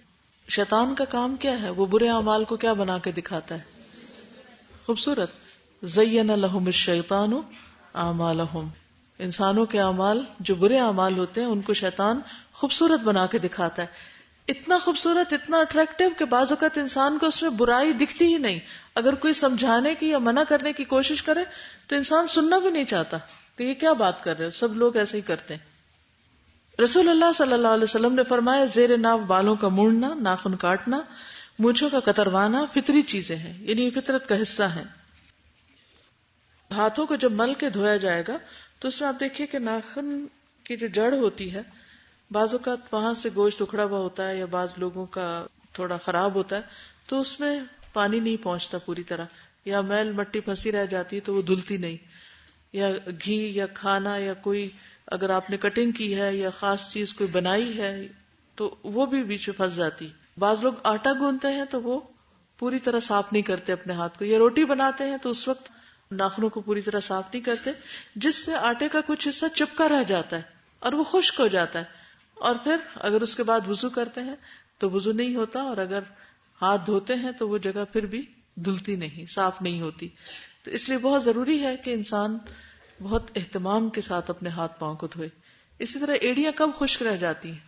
شیطان کا کام کیا ہے، وہ برے اعمال کو کیا بنا کے دکھاتا ہے، خوبصورت. زین لہم الشیطان اعمالہم، انسانوں کے اعمال جو برے اعمال ہوتے ہیں ان کو شیطان خوبصورت بنا کے دکھاتا ہے. اتنا خوبصورت، اتنا اٹریکٹیو کہ بعض اوقات انسان کو اس میں برائی دکھتی ہی نہیں. اگر کوئی سمجھانے کی یا منع کرنے کی کوشش کرے تو انسان سننا بھی نہیں چاہتا کہ یہ کیا بات کر رہے ہو، سب لوگ ایسے ہی کرتے ہیں. رسول اللہ صلی اللہ علیہ وسلم نے فرمایا زیر ناف بالوں کا مونڈنا، ناخن کاٹنا، مونچھوں کا کتروانا فطری چیزیں ہیں، یعنی فطرت کا حصہ ہیں. ہاتھوں کو جب مل کے دھویا جائے گا تو اس میں آپ دیکھیے کہ ناخن کی جو جڑ ہوتی ہے بعض اوقات وہاں سے گوشت اکھڑا ہوا ہوتا ہے یا بعض لوگوں کا تھوڑا خراب ہوتا ہے تو اس میں پانی نہیں پہنچتا پوری طرح، یا میل مٹی پھنسی رہ جاتی ہے تو وہ دھلتی نہیں، یا گھی یا کھانا یا کوئی اگر آپ نے کٹنگ کی ہے یا خاص چیز کوئی بنائی ہے تو وہ بھی بیچ میں پھنس جاتی. بعض لوگ آٹا گوندتے ہیں تو وہ پوری طرح صاف نہیں کرتے اپنے ہاتھ کو، یا روٹی بناتے ہیں تو اس وقت ناخنوں کو پوری طرح صاف نہیں کرتے، جس سے آٹے کا کچھ حصہ چپکا رہ جاتا ہے اور وہ خشک ہو جاتا ہے. اور پھر اگر اس کے بعد وضو کرتے ہیں تو وضو نہیں ہوتا، اور اگر ہاتھ دھوتے ہیں تو وہ جگہ پھر بھی دھلتی نہیں، صاف نہیں ہوتی. تو اس لیے بہت ضروری ہے کہ انسان بہت اہتمام کے ساتھ اپنے ہاتھ پاؤں کو دھوئے. اسی طرح ایڑیاں کب خشک رہ جاتی ہیں،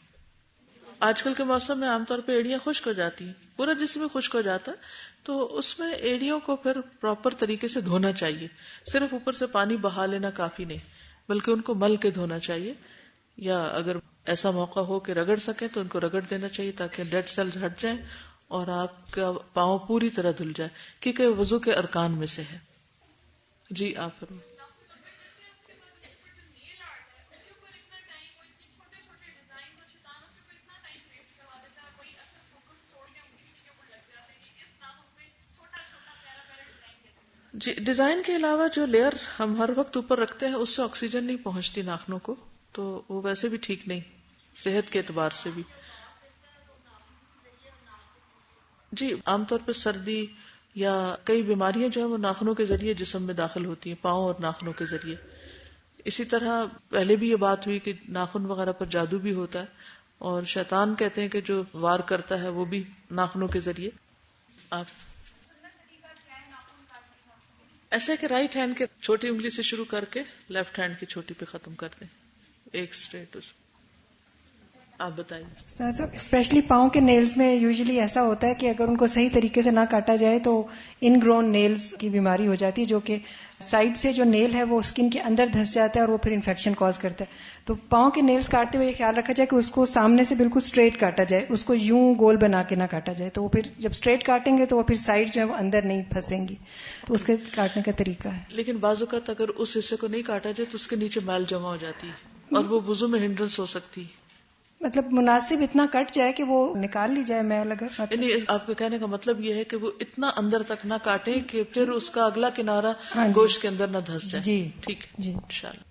آج کل کے موسم میں عام طور پہ ایڑیاں خشک ہو جاتی ہیں، پورا جسم میں خشک ہو جاتا ہے. تو اس میں ایڑیوں کو پھر پراپر طریقے سے دھونا چاہیے. صرف اوپر سے پانی بہا لینا کافی نہیں، بلکہ ان کو مل کے دھونا چاہیے، یا اگر ایسا موقع ہو کہ رگڑ سکے تو ان کو رگڑ دینا چاہیے تاکہ ڈیڈ سیلز ہٹ جائیں اور آپ کا پاؤں پوری طرح دھل جائے، کیونکہ وضو کے ارکان میں سے ہے. جی آپ فرمائیں. جی ڈیزائن کے علاوہ جو لیئر ہم ہر وقت اوپر رکھتے ہیں اس سے آکسیجن نہیں پہنچتی ناخنوں کو، تو وہ ویسے بھی ٹھیک نہیں صحت کے اعتبار سے بھی. جی عام طور پہ سردی یا کئی بیماریاں جو ہیں وہ ناخنوں کے ذریعے جسم میں داخل ہوتی ہیں، پاؤں اور ناخنوں کے ذریعے. اسی طرح پہلے بھی یہ بات ہوئی کہ ناخن وغیرہ پر جادو بھی ہوتا ہے، اور شیطان کہتے ہیں کہ جو وار کرتا ہے وہ بھی ناخنوں کے ذریعے. آپ ایسے کہ رائٹ ہینڈ کے چھوٹی انگلی سے شروع کر کے لیفٹ ہینڈ کی چھوٹی پہ ختم کر دیں، ایک اسٹریٹ. آپ بتائیے. اسپیشلی پاؤں کے نیلز میں یوزلی ایسا ہوتا ہے کہ اگر ان کو صحیح طریقے سے نہ کاٹا جائے تو ان گرون نیلز کی بیماری ہو جاتی ہے، جو کہ سائڈ سے جو نیل ہے وہ اسکن کے اندر دھس جاتا ہے اور وہ پھر انفیکشن کاز کرتا ہے. تو پاؤں کے نیلز کاٹتے ہوئے یہ خیال رکھا جائے کہ اس کو سامنے سے بالکل اسٹریٹ کاٹا جائے، اس کو یوں گول بنا کے نہ کاٹا جائے. تو وہ پھر جب اسٹریٹ کاٹیں گے تو وہ پھر سائڈ جو ہے وہ اندر نہیں پھنسیں گی. تو اس کے کاٹنے کا طریقہ ہے. لیکن بعض اوقات اگر اس حصے کو نہیں کاٹا جائے تو اس کے نیچے میل جمع ہو جاتی ہے اور وہ وضو میں ہنڈرنس ہو سکتی ہے. مطلب مناسب اتنا کٹ جائے کہ وہ نکال لی جائے میل. اگر یعنی آپ کے کہنے کا مطلب یہ ہے کہ وہ اتنا اندر تک نہ کاٹیں کہ پھر اس کا اگلا کنارہ گوشت کے اندر نہ دھس جائے. جی ٹھیک جی انشاءاللہ.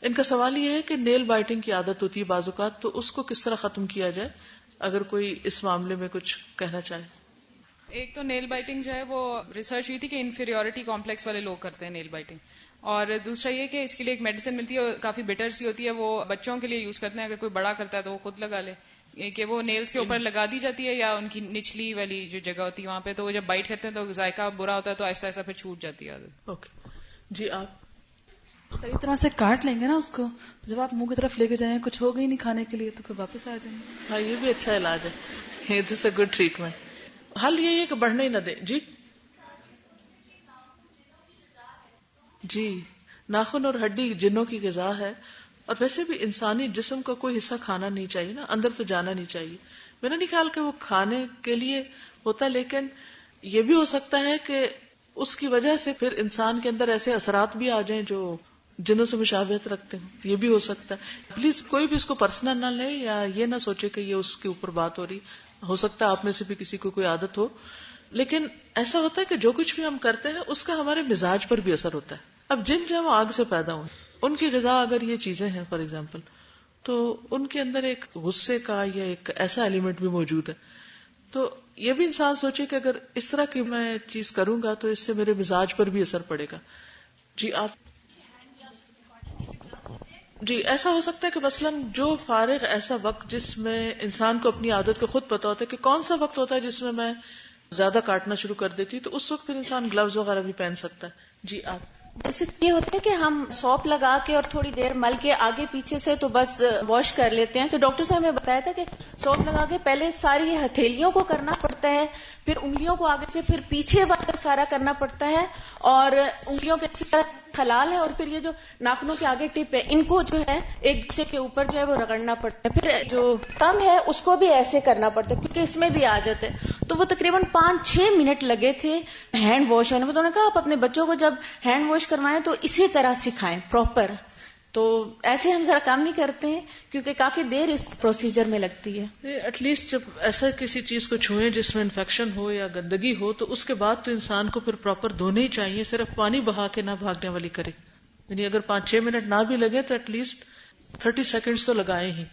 ان کا سوال یہ ہے کہ نیل بائٹنگ کی عادت ہوتی ہے بعض اوقات، تو اس کو کس طرح ختم کیا جائے، اگر کوئی اس معاملے میں کچھ کہنا چاہے. ایک تو نیل بائٹنگ جو ہے وہ ریسرچ ہوئی تھی کہ انفیریورٹی کمپلیکس والے لوگ کرتے ہیں نیل بائٹنگ، اور دوسرا یہ کہ اس کے لیے ایک میڈیسن ملتی ہے، کافی بیٹر سی ہوتی ہے، وہ بچوں کے لیے یوز کرتے ہیں. اگر کوئی بڑا کرتا ہے تو وہ خود لگا لے، کہ وہ نیلز کے اوپر لگا دی جاتی ہے یا ان کی نچلی والی جو جگہ ہوتی ہے وہاں پہ، تو وہ جب بائٹ کرتے ہیں تو ذائقہ برا ہوتا ہے تو آہستہ آہستہ پھر چھوٹ جاتی ہے عادت. اوکے جی. آپ صحیح طرح سے کاٹ لیں گے نا اس کو، جب آپ منہ کی طرف لے کے جائیں کچھ ہوگا ہی نہیں کھانے کے لیے تو پھر واپس آ جائیں گے. ہاں یہ بھی اچھا علاج ہے، دس اے گڈ ٹریٹمنٹ. حل یہی ہے کہ بڑھنے ہی نہ دیں. جی جی ناخن اور ہڈی جنوں کی غذا ہے، اور ویسے بھی انسانی جسم کا کوئی حصہ کھانا نہیں چاہیے نا، اندر تو جانا نہیں چاہیے. میرا نہیں خیال کہ وہ کھانے کے لیے ہوتا، لیکن یہ بھی ہو سکتا ہے کہ اس کی وجہ سے پھر انسان کے اندر ایسے اثرات بھی آ جائیں جو جنوں سے مشابہت رکھتے ہیں. یہ بھی ہو سکتا ہے. پلیز کوئی بھی اس کو پرسنل نہ لے یا یہ نہ سوچے کہ یہ اس کے اوپر بات ہو رہی. ہو سکتا ہے آپ میں سے بھی کسی کو کوئی عادت ہو، لیکن ایسا ہوتا ہے کہ جو کچھ بھی ہم کرتے ہیں اس کا ہمارے مزاج پر بھی اثر ہوتا ہے. اب جن جو ہے وہ آگ سے پیدا ہوئے، ان کی غذا اگر یہ چیزیں ہیں فار ایگزامپل، تو ان کے اندر ایک غصے کا یا ایک ایسا ایلیمنٹ بھی موجود ہے. تو یہ بھی انسان سوچے کہ اگر اس طرح کی میں چیز کروں گا تو اس سے میرے مزاج پر بھی اثر پڑے گا. جی آپ جی ایسا ہو سکتا ہے کہ مثلاً جو فارغ ایسا وقت جس میں انسان کو اپنی عادت کو خود پتا ہوتا ہے کہ کون سا وقت ہوتا ہے جس میں زیادہ کاٹنا شروع کر دیتی، تو اس وقت پھر انسان گلوز وغیرہ بھی پہن سکتا ہے. جی آپ جیسے یہ ہوتا ہے کہ ہم سوپ لگا کے اور تھوڑی دیر مل کے آگے پیچھے سے تو بس واش کر لیتے ہیں. تو ڈاکٹر صاحب نے بتایا تھا کہ سوپ لگا کے پہلے ساری ہتھیلیوں کو کرنا پڑتا ہے، پھر انگلیوں کو آگے سے پھر پیچھے والا سارا کرنا پڑتا ہے، اور انگلیوں کے اسی طرح خلال ہے، اور پھر یہ جو ناخنوں کے آگے ٹپ ہے ان کو جو ہے ایک دوسرے کے اوپر جو ہے وہ رگڑنا پڑتا ہے. پھر جو کم ہے اس کو بھی ایسے کرنا پڑتا ہے کیونکہ اس میں بھی آ جاتا ہے. تو وہ تقریباً 5-6 منٹ لگے تھے ہینڈ واش ہونے میں. تو انہوں نے کہا آپ اپنے بچوں کو جب ہینڈ واش کروائیں تو اسی طرح سکھائیں پراپر. تو ایسے ہم ذرا کام نہیں کرتے ہیں کیونکہ کافی دیر اس پروسیجر میں لگتی ہے. ایٹ لیسٹ جب ایسا کسی چیز کو چھوئیں جس میں انفیکشن ہو یا گندگی ہو تو اس کے بعد تو انسان کو پھر پراپر دھونے ہی چاہیے، صرف پانی بہا کے نہ بھاگنے والی کرے. یعنی اگر 5-6 منٹ نہ بھی لگے تو ایٹ لیسٹ 30 سیکنڈز تو لگائے ہی.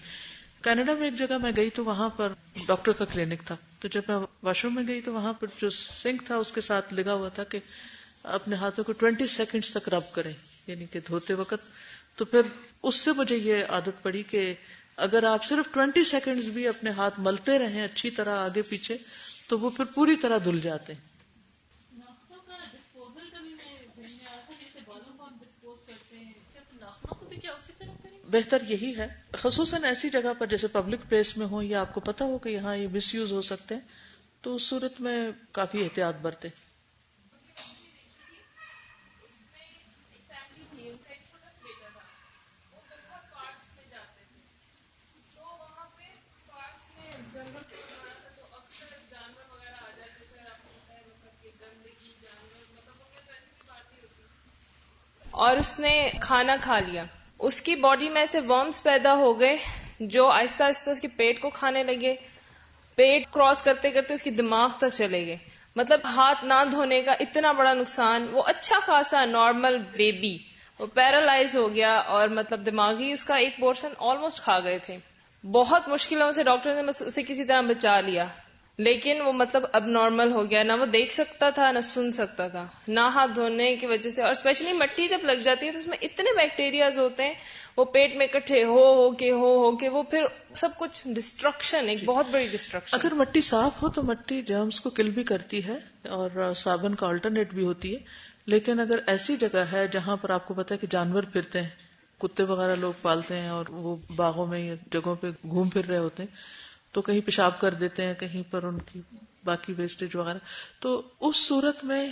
کینیڈا میں ایک جگہ میں گئی تو وہاں پر ڈاکٹر کا کلینک تھا، تو جب میں واش روم میں گئی تو وہاں پر جو سنک تھا اس کے ساتھ لگا ہوا تھا کہ اپنے ہاتھوں کو 20 سیکنڈز تک رب کریں، یعنی کہ دھوتے وقت. تو پھر اس سے مجھے یہ عادت پڑی کہ اگر آپ صرف 20 سیکنڈز بھی اپنے ہاتھ ملتے رہیں اچھی طرح آگے پیچھے تو وہ پھر پوری طرح دھل جاتے ہیں. بہتر یہی ہے، خصوصاً ایسی جگہ پر جیسے پبلک پلیس میں ہو یا آپ کو پتا ہو کہ یہاں یہ مس یوز ہو سکتے ہیں، تو اس صورت میں کافی احتیاط برتیں. اور اس نے کھانا کھا لیا، اس کی باڈی میں سے ورمز پیدا ہو گئے جو آہستہ آہستہ اس کے پیٹ کو کھانے لگے، پیٹ کراس کرتے کرتے اس کی دماغ تک چلے گئے. مطلب ہاتھ نہ دھونے کا اتنا بڑا نقصان. وہ اچھا خاصا نارمل بیبی وہ پیرالائز ہو گیا, اور مطلب دماغی اس کا ایک پورشن آلموسٹ کھا گئے تھے. بہت مشکلوں سے ڈاکٹر نے اسے کسی طرح بچا لیا, لیکن وہ مطلب اب نارمل ہو گیا. نہ وہ دیکھ سکتا تھا نہ سن سکتا تھا, نہ ہاتھ دھونے کی وجہ سے. اور اسپیشلی مٹی جب لگ جاتی ہے تو اس میں اتنے بیکٹیریاز ہوتے ہیں, وہ پیٹ میں اکٹھے ہو کے وہ پھر سب کچھ ڈسٹرکشن, ایک بہت بڑی ڈسٹرکشن. اگر مٹی صاف ہو تو مٹی جرمز کو کل بھی کرتی ہے اور صابن کا آلٹرنیٹ بھی ہوتی ہے. لیکن اگر ایسی جگہ ہے جہاں پر آپ کو پتا ہے کہ جانور پھرتے ہیں, کتے وغیرہ لوگ پالتے ہیں اور وہ باغوں میں یا جگہوں پہ گھوم پھر رہے ہوتے ہیں, تو کہیں پیشاب کر دیتے ہیں, کہیں پر ان کی باقی ویسٹیج وغیرہ, تو اس صورت میں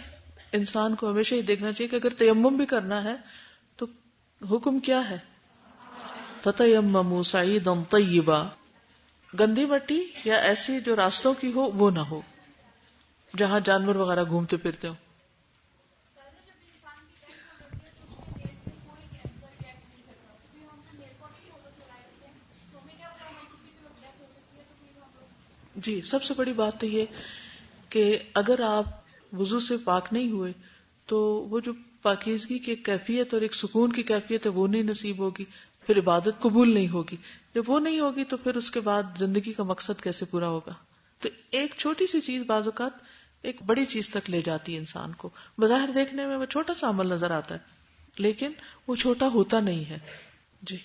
انسان کو ہمیشہ ہی دیکھنا چاہیے کہ اگر تیمم بھی کرنا ہے تو حکم کیا ہے, فَتَيَمَّمُوا صَعِيدًا طَيِّبًا. گندی مٹی یا ایسی جو راستوں کی ہو وہ نہ ہو جہاں جانور وغیرہ گھومتے پھرتے ہوں. جی, سب سے بڑی بات تو یہ کہ اگر آپ وضو سے پاک نہیں ہوئے تو وہ جو پاکیزگی کی ایک کیفیت اور ایک سکون کی کیفیت ہے وہ نہیں نصیب ہوگی, پھر عبادت قبول نہیں ہوگی. جب وہ نہیں ہوگی تو پھر اس کے بعد زندگی کا مقصد کیسے پورا ہوگا. تو ایک چھوٹی سی چیز بعض اوقات ایک بڑی چیز تک لے جاتی ہے انسان کو. بظاہر دیکھنے میں وہ چھوٹا سا عمل نظر آتا ہے لیکن وہ چھوٹا ہوتا نہیں ہے. جی,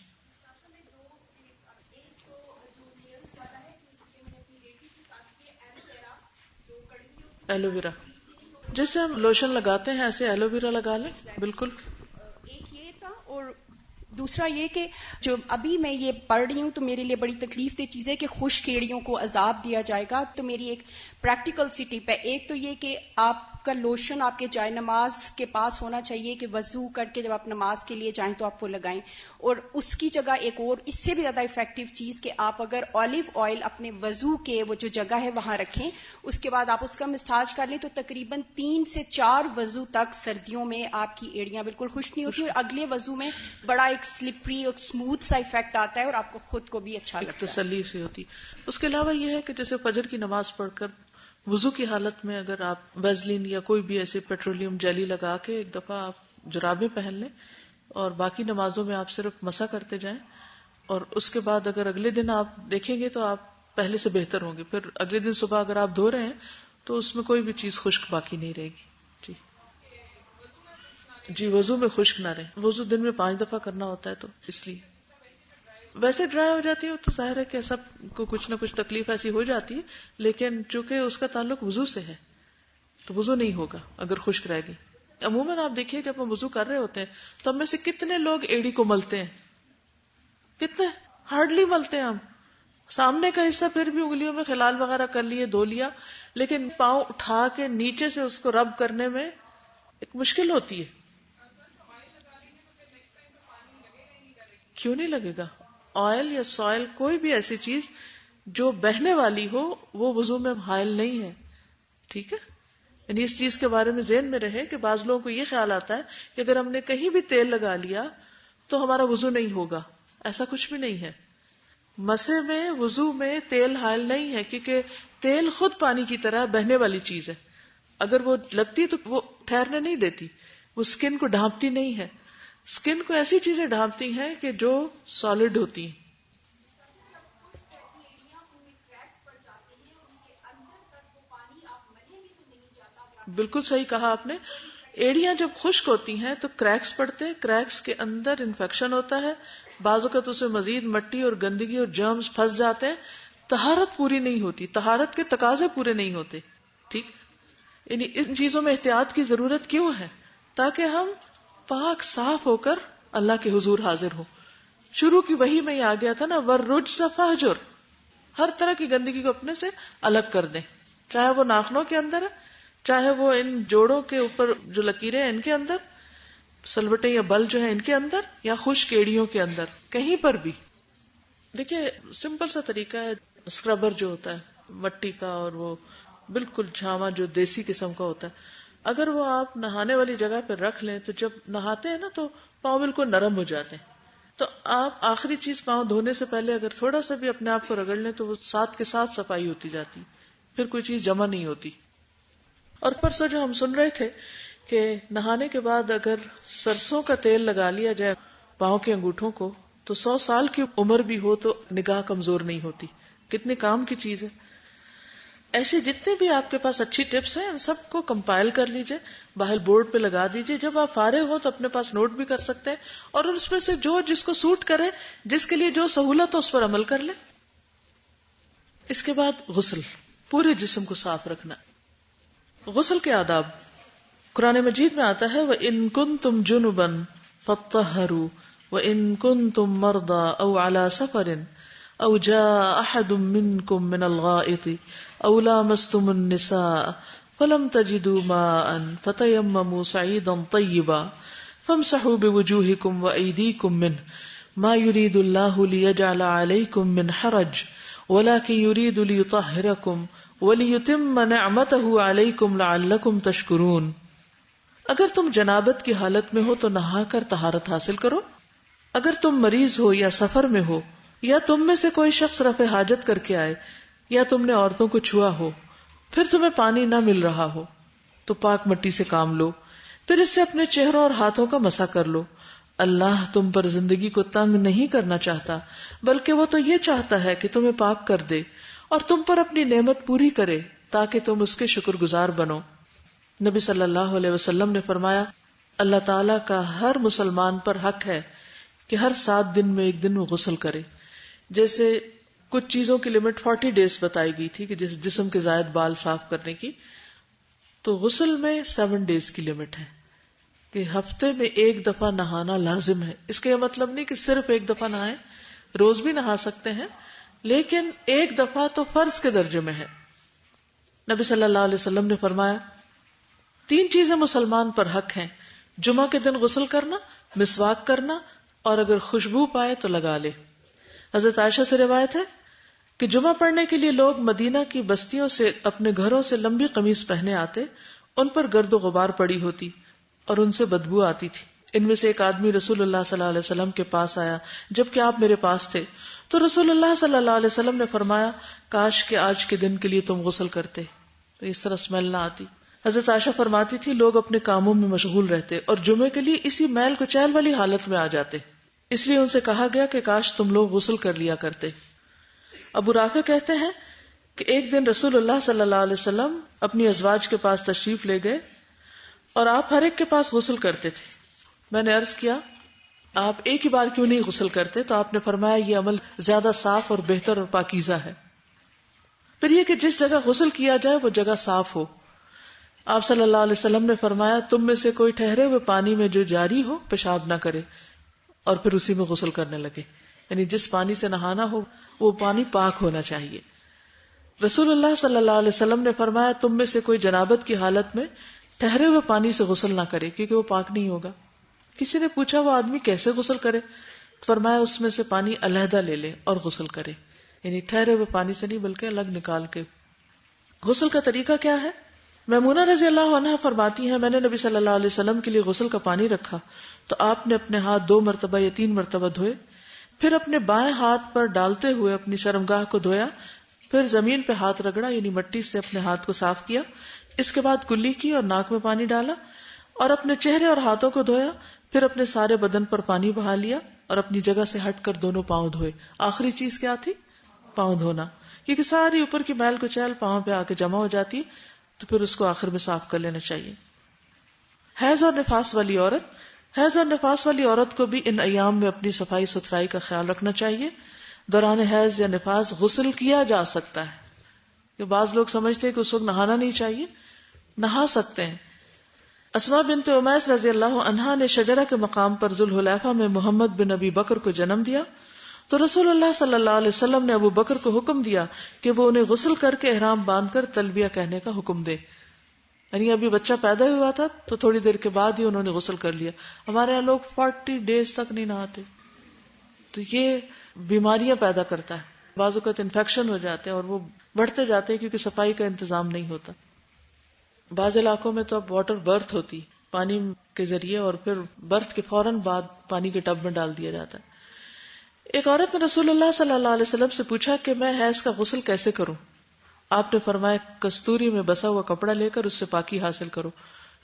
ایلو ویرا جیسے ہم لوشن لگاتے ہیں ایسے ایلو ویرا لگا لیں. بالکل. ایک یہ تھا, اور دوسرا یہ کہ جو ابھی میں یہ پڑھ رہی ہوں تو میرے لیے بڑی تکلیف دہ چیز ہے کہ خشک ایڑیوں کو عذاب دیا جائے گا. تو میری ایک پریکٹیکل سی ٹپ ہے. ایک تو یہ کہ آپ کا لوشن آپ کے جائے نماز کے پاس ہونا چاہیے کہ وضو کر کے جب آپ نماز کے لیے جائیں تو آپ وہ لگائیں. اور اس کی جگہ ایک اور اس سے بھی زیادہ افیکٹو چیز کہ آپ اگر اولیو آئل اپنے وضو کے وہ جو جگہ ہے وہاں رکھیں, اس کے بعد آپ اس کا مساج کر لیں تو تقریباً 3 سے 4 وضو تک سردیوں میں آپ کی ایڑیاں بالکل خشک نہیں ہوتی, اور اگلے وضو میں بڑا ایک سلپری اور اسموتھ سا افیکٹ آتا ہے اور آپ کو خود کو بھی اچھا لگتا ہے, تسلی سے ہوتی. اس کے علاوہ یہ ہے کہ جیسے فجر کی نماز پڑھ کر وضو کی حالت میں اگر آپ ویزلین یا کوئی بھی ایسے پیٹرولیم جیلی لگا کے ایک دفعہ آپ جرابیں پہن لیں اور باقی نمازوں میں آپ صرف مسح کرتے جائیں, اور اس کے بعد اگر اگلے دن آپ دیکھیں گے تو آپ پہلے سے بہتر ہوں گے. پھر اگلے دن صبح اگر آپ دھو رہے ہیں تو اس میں کوئی بھی چیز خشک باقی نہیں رہے گی. جی جی, وضو میں خشک نہ رہے. وضو دن میں 5 دفعہ کرنا ہوتا ہے تو اس لیے ویسے ڈرائی ہو جاتی ہے تو ظاہر ہے کہ سب کو کچھ نہ کچھ تکلیف ایسی ہو جاتی ہے, لیکن چونکہ اس کا تعلق وضو سے ہے تو وضو نہیں ہوگا اگر خشک رہے گی. عموماً آپ دیکھیے جب ہم وضو کر رہے ہوتے ہیں تو ہم میں سے کتنے لوگ ایڑی کو ملتے ہیں, کتنے ہارڈلی ملتے ہیں. ہم سامنے کا حصہ پھر بھی انگلیوں میں خلال وغیرہ کر لیے, دھو لیا, لیکن پاؤں اٹھا کے نیچے سے اس کو رب کرنے میں ایک مشکل ہوتی ہے. کیوں نہیں لگے گا؟ آئل یا سوائل کوئی بھی ایسی چیز جو بہنے والی ہو وہ وضو میں حائل نہیں ہے. ٹھیک ہے, یعنی اس چیز کے بارے میں ذہن میں رہے کہ بعض لوگوں کو یہ خیال آتا ہے کہ اگر ہم نے کہیں بھی تیل لگا لیا تو ہمارا وضو نہیں ہوگا. ایسا کچھ بھی نہیں ہے. مسح میں وضو میں تیل حائل نہیں ہے, کیونکہ تیل خود پانی کی طرح بہنے والی چیز ہے. اگر وہ لگتی تو وہ ٹھہرنے نہیں دیتی, وہ اسکن کو ڈھانپتی نہیں ہے. اسکن کو ایسی چیزیں ڈھانپتی ہیں کہ جو سالڈ ہوتی ہیں. بالکل صحیح کہا آپ نے. ایڑیاں جب خشک ہوتی ہیں تو کریکس پڑتے ہیں, کریکس کے اندر انفیکشن ہوتا ہے, بعض اوقات اس میں مزید مٹی اور گندگی اور جرمز پھنس جاتے ہیں. طہارت پوری نہیں ہوتی, طہارت کے تقاضے پورے نہیں ہوتے. ٹھیک, یعنی ان چیزوں میں احتیاط کی ضرورت کیوں ہے؟ تاکہ ہم پاک صاف ہو کر اللہ کے حضور حاضر ہوں. شروع کی وحی میں یہ آ گیا تھا نا, وَالرُّجْزَ فَاهْجُرْ, ہر طرح کی گندگی کو اپنے سے الگ کر دیں, چاہے وہ ناخنوں کے اندر ہے, چاہے وہ ان جوڑوں کے اوپر جو لکیریں ہیں ان کے اندر, سلوٹیں یا بل جو ہیں ان کے اندر, یا خشک ایڑیوں کے اندر, کہیں پر بھی. دیکھیے سمپل سا طریقہ ہے, اسکربر جو ہوتا ہے مٹی کا اور وہ بالکل جھاما جو دیسی قسم کا ہوتا ہے, اگر وہ آپ نہانے والی جگہ پہ رکھ لیں تو جب نہاتے ہیں نا تو پاؤں بالکل نرم ہو جاتے ہیں. تو آپ آخری چیز پاؤں دھونے سے پہلے اگر تھوڑا سا بھی اپنے آپ کو رگڑ لیں تو وہ ساتھ کے ساتھ صفائی ہوتی جاتی، پھر کوئی چیز جمع نہیں ہوتی. اور پرسوں جو ہم سن رہے تھے کہ نہانے کے بعد اگر سرسوں کا تیل لگا لیا جائے پاؤں کے انگوٹھوں کو تو 100 سال کی عمر بھی ہو تو نگاہ کمزور نہیں ہوتی. کتنے کام کی چیز ہے. ایسی جتنے بھی آپ کے پاس اچھی ٹپس ہیں ان سب کو کمپائل کر لیجئے، باہر بورڈ پہ لگا دیجئے. جب آپ فارغ ہو تو اپنے پاس نوٹ بھی کر سکتے ہیں، اور اس میں سے جو جس کو سوٹ کرے، جس کے لیے جو سہولت ہو اس پر عمل کر لے. اس کے بعد غسل، پورے جسم کو صاف رکھنا. غسل کے آداب قرآن مجید میں آتا ہے وَإِن كُنتُمْ جُنُبًا فَاطَّهَّرُوا وَإِن كُنتُمْ مَرْضَىٰ أَوْ عَلَىٰ سَفَرٍ أَوْ جَاءَ أَحَدٌ مِّنكُم مِّنَ الْغَائِطِ أَوْ لَامَسْتُمُ النِّسَاءَ فَلَمْ تَجِدُوا مَاءً فَتَيَمَّمُوا صَعِيدًا طَيِّبًا فَامْسَحُوا بِوُجُوهِكُمْ وَأَيْدِيكُمْ مِنْهُ مَا يُرِيدُ اللَّهُ لِيَجْعَلَ عَلَيْكُمْ مِنْ حَرَجٍ وَلَكِنْ يُرِيدُ لِيُطَهِّرَكُمْ وَلِيُتِمَّ نِعْمَتَهُ عَلَيْكُمْ لَعَلَّكُمْ تَشْكُرُونَ. اگر تم جنابت کی حالت میں ہو تو نہا کر طہارت حاصل کرو. اگر تم مریض ہو یا سفر میں ہو یا تم میں سے کوئی شخص رفع حاجت کر کے آئے یا تم نے عورتوں کو چھوا ہو پھر تمہیں پانی نہ مل رہا ہو تو پاک مٹی سے کام لو، پھر اس سے اپنے چہروں اور ہاتھوں کا مسح کر لو. اللہ تم پر زندگی کو تنگ نہیں کرنا چاہتا بلکہ وہ تو یہ چاہتا ہے کہ تمہیں پاک کر دے اور تم پر اپنی نعمت پوری کرے تاکہ تم اس کے شکر گزار بنو. نبی صلی اللہ علیہ وسلم نے فرمایا اللہ تعالیٰ کا ہر مسلمان پر حق ہے کہ ہر 7 دن میں ایک دن وہ غسل کرے. جیسے کچھ چیزوں کی لمٹ 40 ڈیز بتائی گئی تھی کہ جس جسم کے زائد بال صاف کرنے کی، تو غسل میں 7 ڈیز کی لمٹ ہے کہ ہفتے میں ایک دفعہ نہانا لازم ہے. اس کا یہ مطلب نہیں کہ صرف ایک دفعہ نہائیں، روز بھی نہا سکتے ہیں، لیکن ایک دفعہ تو فرض کے درجے میں ہے. نبی صلی اللہ علیہ وسلم نے فرمایا 3 چیزیں مسلمان پر حق ہیں: جمعہ کے دن غسل کرنا، مسواک کرنا، اور اگر خوشبو پائے تو لگا لے. حضرت عائشہ سے روایت ہے کہ جمعہ پڑھنے کے لیے لوگ مدینہ کی بستیوں سے اپنے گھروں سے لمبی قمیص پہنے آتے، ان پر گرد و غبار پڑی ہوتی اور ان سے بدبو آتی تھی. ان میں سے ایک آدمی رسول اللہ صلی اللہ علیہ وسلم کے پاس آیا جبکہ آپ میرے پاس تھے، تو رسول اللہ صلی اللہ علیہ وسلم نے فرمایا کاش کہ آج کے دن کے لیے تم غسل کرتے تو اس طرح اسمیل نہ آتی. حضرت عائشہ فرماتی تھی لوگ اپنے کاموں میں مشغول رہتے اور جمعے کے لیے اسی میل کچیل والی حالت میں آ جاتے، اس لیے ان سے کہا گیا کہ کاش تم لوگ غسل کر لیا کرتے. ابو رافع کہتے ہیں کہ ایک دن رسول اللہ صلی اللہ علیہ وسلم اپنی ازواج کے پاس تشریف لے گئے اور آپ ہر ایک کے پاس غسل کرتے تھے. میں نے عرض کیا آپ ایک ہی بار کیوں نہیں غسل کرتے؟ تو آپ نے فرمایا یہ عمل زیادہ صاف اور بہتر اور پاکیزہ ہے. پھر یہ کہ جس جگہ غسل کیا جائے وہ جگہ صاف ہو. آپ صلی اللہ علیہ وسلم نے فرمایا تم میں سے کوئی ٹھہرے ہوئے پانی میں جو جاری ہو پیشاب نہ کرے اور پھر اسی میں غسل کرنے لگے، یعنی جس پانی سے نہانا ہو وہ پانی پاک ہونا چاہیے. رسول اللہ صلی اللہ علیہ وسلم نے فرمایا تم میں سے کوئی جنابت کی حالت میں ٹھہرے ہوئے پانی سے غسل نہ کرے کیونکہ وہ پاک نہیں ہوگا. کسی نے پوچھا وہ آدمی کیسے غسل کرے؟ فرمایا اس میں سے پانی علیحدہ لے لے اور غسل کرے، یعنی ٹھہرے ہوئے پانی سے نہیں بلکہ الگ نکال کے. غسل کا طریقہ کیا ہے؟ میمونہ رضی اللہ عنہا فرماتی ہیں میں نے نبی صلی اللہ علیہ وسلم کے لیے غسل کا پانی رکھا تو آپ نے اپنے ہاتھ 2 مرتبہ یا 3 مرتبہ دھوئے، پھر اپنے بائیں ہاتھ پر ڈالتے ہوئے اپنی شرمگاہ کو دھویا، پھر زمین پہ ہاتھ رگڑا یعنی مٹی سے اپنے ہاتھ کو صاف کیا، اس کے بعد کلی کی اور ناک میں پانی ڈالا اور اپنے چہرے اور ہاتھوں کو دھویا، پھر اپنے سارے بدن پر پانی بہا لیا اور اپنی جگہ سے ہٹ کر دونوں پاؤں دھوئے. آخری چیز کیا تھی؟ پاؤں دھونا، کیونکہ ساری اوپر کی میل کچیل پاؤں پہ آ کے جمع ہو جاتی ہے تو پھر اس کو آخر میں صاف کر لینا چاہیے. حیض اور نفاس والی عورت کو بھی ان ایام میں اپنی صفائی ستھرائی کا خیال رکھنا چاہیے. دوران حیض یا نفاس غسل کیا جا سکتا ہے، کہ بعض لوگ سمجھتے ہیں کہ اس وقت نہانا نہیں چاہیے، نہا سکتے ہیں. اسماء بنت امیس رضی اللہ عنہا نے شجرہ کے مقام پر ذوالحلیفہ میں محمد بن ابی بکر کو جنم دیا تو رسول اللہ صلی اللہ علیہ وسلم نے ابو بکر کو حکم دیا کہ وہ انہیں غسل کر کے احرام باندھ کر تلبیہ کہنے کا حکم دے. یعنی ابھی بچہ پیدا ہوا تھا تو تھوڑی دیر کے بعد ہی انہوں نے غسل کر لیا. ہمارے یہاں لوگ 40 ڈیز تک نہیں نہاتے، تو یہ بیماریاں پیدا کرتا ہے. بعض اوقات انفیکشن ہو جاتے ہیں اور وہ بڑھتے جاتے ہیں کیونکہ صفائی کا انتظام نہیں ہوتا. بعض علاقوں میں تو اب واٹر برتھ ہوتی پانی کے ذریعے اور پھر برتھ کے فوراً بعد پانی کے ٹب میں ڈال دیا جاتا ہے. ایک عورت نے رسول اللہ صلی اللہ علیہ وسلم سے پوچھا کہ میں حیض کا غسل کیسے کروں؟ آپ نے فرمایا کستوری میں بسا ہوا کپڑا لے کر اس سے پاکی حاصل کرو.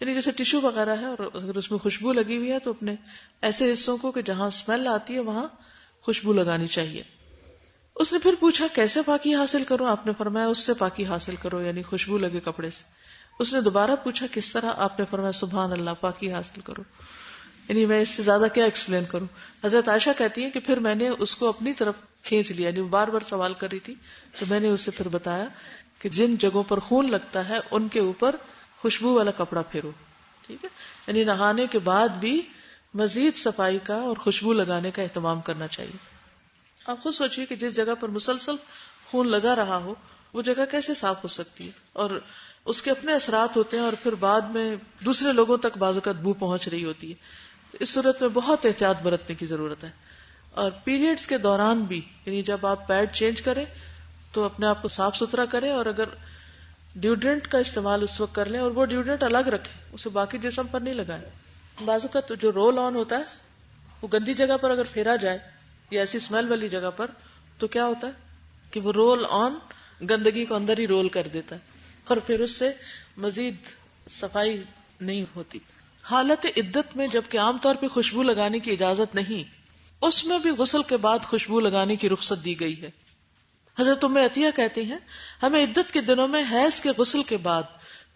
یعنی جیسے ٹشو وغیرہ ہے اور اگر اس میں خوشبو لگی ہوئی ہے تو اپنے ایسے حصوں کو کہ جہاں اسمیل آتی ہے وہاں خوشبو لگانی چاہیے. اس نے پھر پوچھا کیسے پاکی حاصل کروں؟ آپ نے فرمایا اس سے پاکی حاصل کرو یعنی خوشبو لگے کپڑے سے. اس نے دوبارہ پوچھا کس طرح؟ آپ نے فرمایا سبحان اللہ پاکی حاصل کرو. یعنی میں اس سے زیادہ کیا ایکسپلین کروں. حضرت عائشہ کہتی ہیں کہ پھر میں نے اس کو اپنی طرف کھینچ لیا, یعنی وہ بار بار سوال کر رہی تھی تو میں نے اسے پھر بتایا کہ جن جگہوں پر خون لگتا ہے ان کے اوپر خوشبو والا کپڑا پھیرو. ٹھیک ہے, یعنی نہانے کے بعد بھی مزید صفائی کا اور خوشبو لگانے کا اہتمام کرنا چاہیے. آپ خود سوچئے کہ جس جگہ پر مسلسل خون لگا رہا ہو وہ جگہ کیسے صاف ہو سکتی ہے, اور اس کے اپنے اثرات ہوتے ہیں اور پھر بعد میں دوسرے لوگوں تک بعض اوقات بو پہنچ رہی ہوتی ہے. اس صورت میں بہت احتیاط برتنے کی ضرورت ہے. اور پیریڈز کے دوران بھی, یعنی جب آپ پیڈ چینج کریں تو اپنے آپ کو صاف ستھرا کریں, اور اگر ڈیوڈرنٹ کا استعمال اس وقت کر لیں اور وہ ڈیوڈرنٹ الگ رکھیں, اسے باقی جسم پر نہیں لگائیں. بعض اوقات جو رول آن ہوتا ہے وہ گندی جگہ پر اگر پھیرا جائے یا ایسی اسمیل والی جگہ پر تو کیا ہوتا ہے کہ وہ رول آن گندگی کو اندر ہی رول کر دیتا ہے اور پھر اس سے مزید صفائی نہیں ہوتی. حالت عدت میں جبکہ عام طور پہ خوشبو لگانے کی اجازت نہیں, اس میں بھی غسل کے بعد خوشبو لگانے کی رخصت دی گئی ہے. حضرت ام عطیہ کہتے ہیں ہمیں عدت کے دنوں میں حیض کے غسل کے بعد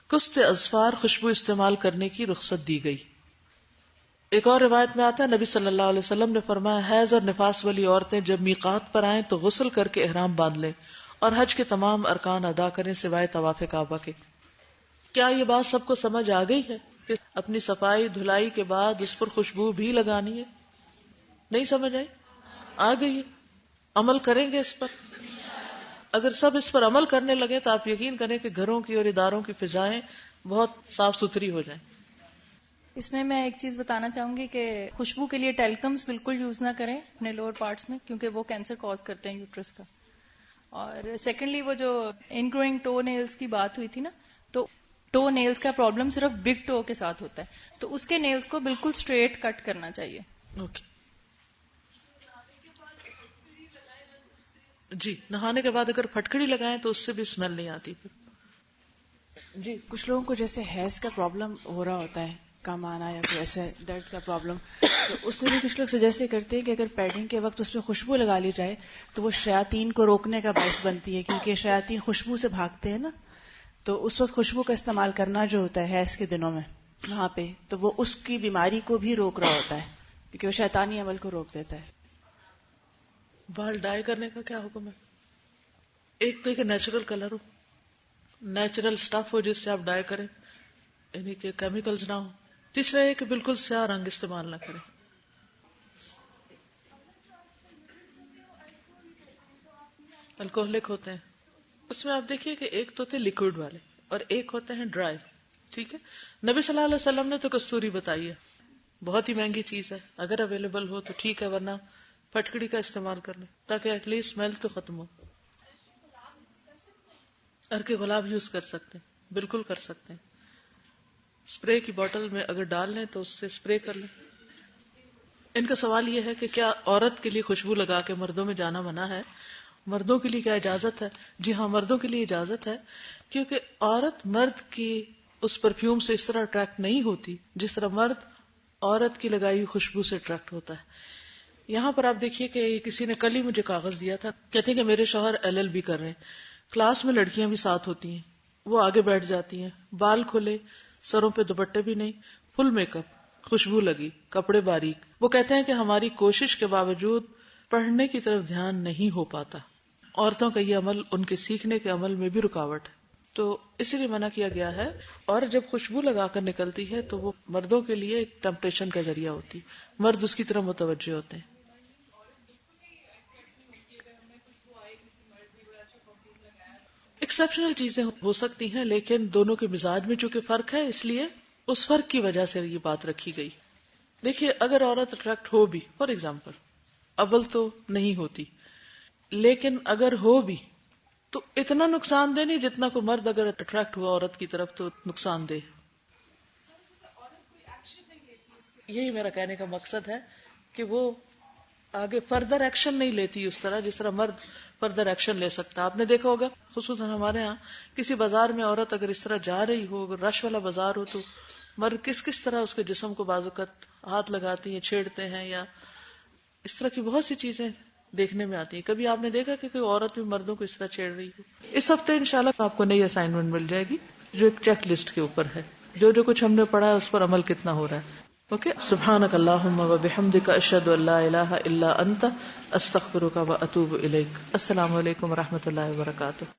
کست اظفار خوشبو استعمال کرنے کی رخصت دی گئی. ایک اور روایت میں آتا ہے نبی صلی اللہ علیہ وسلم نے فرمایا حیض اور نفاس والی عورتیں جب میقات پر آئیں تو غسل کر کے احرام باندھ لیں اور حج کے تمام ارکان ادا کریں سوائے طواف کعبہ کے. کیا یہ بات سب کو سمجھ آ گئی ہے کہ اپنی صفائی دھلائی کے بعد اس پر خوشبو بھی لگانی ہے؟ نہیں سمجھ آئی؟ آ گئی ہے. عمل کریں گے اس پر. اگر سب اس پر عمل کرنے لگے تو آپ یقین کریں کہ گھروں کی اور اداروں کی فضائیں بہت صاف ستھری ہو جائیں. اس میں ایک چیز بتانا چاہوں گی کہ خوشبو کے لیے ٹیلکمز بالکل یوز نہ کریں اپنے لوور پارٹس میں, کیونکہ وہ کینسر کاز کرتے ہیں یوٹرس کا. اور سیکنڈلی وہ جو ان گروئنگ ٹو نیلز کی بات ہوئی تھی نا, تو ٹو نیلز کا پرابلم صرف بگ ٹو کے ساتھ ہوتا ہے, تو اس کے نیلز کو بالکل اسٹریٹ کٹ کرنا چاہیے. اوکے جی, نہانے کے بعد اگر پھٹکڑی لگائیں تو اس سے بھی اسمیل نہیں آتی. جی, کچھ لوگوں کو جیسے حیض کا پرابلم ہو رہا ہوتا ہے, کم آنا یا کوئی ایسا درد کا پرابلم, تو اس میں بھی کچھ لوگ سجیسٹ کرتے ہیں کہ اگر پیڈنگ کے وقت اس میں خوشبو لگا لی جائے تو وہ شیاطین کو روکنے کا باعث بنتی ہے, کیونکہ شیاطین خوشبو سے بھاگتے ہیں نا, تو اس وقت خوشبو کا استعمال کرنا جو ہوتا ہے حیض کے دنوں میں وہاں پہ, تو وہ اس کی بیماری کو بھی روک رہا ہوتا ہے کیونکہ وہ شیطانی عمل کو روک دیتا ہے. بال ڈائی کرنے کا کیا حکم ہے؟ ایک تو کہ نیچرل کلر ہو, نیچرل سٹف ہو جس سے آپ ڈائی کریں, یعنی کہ کیمیکلز نہ ہو. تیسرا یہ کہ بالکل سیاہ رنگ استعمال نہ کریں. الکوہلک ہوتے ہیں اس میں آپ دیکھیے کہ ایک تو ہوتے لیکوڈ والے اور ایک ہوتے ہیں ڈرائی. ٹھیک ہے, نبی صلی اللہ علیہ وسلم نے تو کستوری بتائی ہے, بہت ہی مہنگی چیز ہے, اگر اویلیبل ہو تو ٹھیک ہے, ورنہ پھٹکڑی کا استعمال کر لیں تاکہ ایٹ لیسٹ اسمیل تو ختم ہو. ارکے گلاب یوز کر سکتے ہیں, بالکل کر سکتے ہیں. اسپرے کی بوٹل میں اگر ڈال لیں تو اس سے اسپرے کر لیں. ان کا سوال یہ ہے کہ کیا عورت کے لیے خوشبو لگا کے مردوں میں جانا منع ہے؟ مردوں کے لیے کیا اجازت ہے؟ جی ہاں, مردوں کے لیے اجازت ہے, کیونکہ عورت مرد کی اس پرفیوم سے اس طرح اٹریکٹ نہیں ہوتی جس طرح مرد عورت کی لگائی ہوئی خوشبو سے اٹریکٹ ہوتا ہے. یہاں پر آپ دیکھیے کہ کسی نے کل ہی مجھے کاغذ دیا تھا, کہتے ہیں کہ میرے شوہر LLB کر رہے ہیں, کلاس میں لڑکیاں بھی ساتھ ہوتی ہیں, وہ آگے بیٹھ جاتی ہیں, بال کھلے, سروں پہ دوپٹے بھی نہیں, فل میک اپ, خوشبو لگی, کپڑے باریک. وہ کہتے ہیں کہ ہماری کوشش کے باوجود پڑھنے کی طرف دھیان نہیں ہو پاتا. عورتوں کا یہ عمل ان کے سیکھنے کے عمل میں بھی رکاوٹ ہے, تو اسی لیے منع کیا گیا ہے. اور جب خوشبو لگا کر نکلتی ہے تو وہ مردوں کے لیے ایک ٹیمپٹیشن کا ذریعہ ہوتی, مرد اس کی طرف متوجہ ہوتے ہیں. ایکسیپشنل چیزیں ہو سکتی ہیں, لیکن دونوں کے مزاج میں چونکہ فرق ہے اس لیے اس فرق کی وجہ سے یہ بات رکھی گئی. دیکھیے, اگر عورت اٹریکٹ ہو بھی, فار ایگزامپل اول تو نہیں ہوتی, لیکن اگر ہو بھی تو اتنا نقصان دہ نہیں جتنا کوئی مرد اگر اٹریکٹ ہوا عورت کی طرف تو نقصان دہ. یہی میرا کہنے کا مقصد ہے کہ وہ آگے فردر ایکشن نہیں لیتی اس طرح جس طرح مرد فردر ایکشن لے سکتا. آپ نے دیکھا ہوگا خصوصاً ہمارے ہاں کسی بازار میں عورت اگر اس طرح جا رہی ہو, اگر رش والا بازار ہو, تو مرد کس طرح اس کے جسم کو بعض اوقات ہاتھ لگاتی ہیں, چھیڑتے ہیں, یا اس طرح کی بہت سی چیزیں دیکھنے میں آتی ہیں. کبھی آپ نے دیکھا کہ کوئی عورت بھی مردوں کو اس طرح چھیڑ رہی ہو؟ اس ہفتے انشاءاللہ آپ کو نئی اسائنمنٹ مل جائے گی جو ایک چیک لسٹ کے اوپر ہے, جو کچھ ہم نے پڑھا ہے اس پر عمل کتنا ہو رہا ہے. اوکے, سبحانک اللہم و بحمدک اشہد ان لا الہ الا انت استغفرک و اتوب الیک. السلام علیکم و رحمۃ اللہ وبرکاتہ.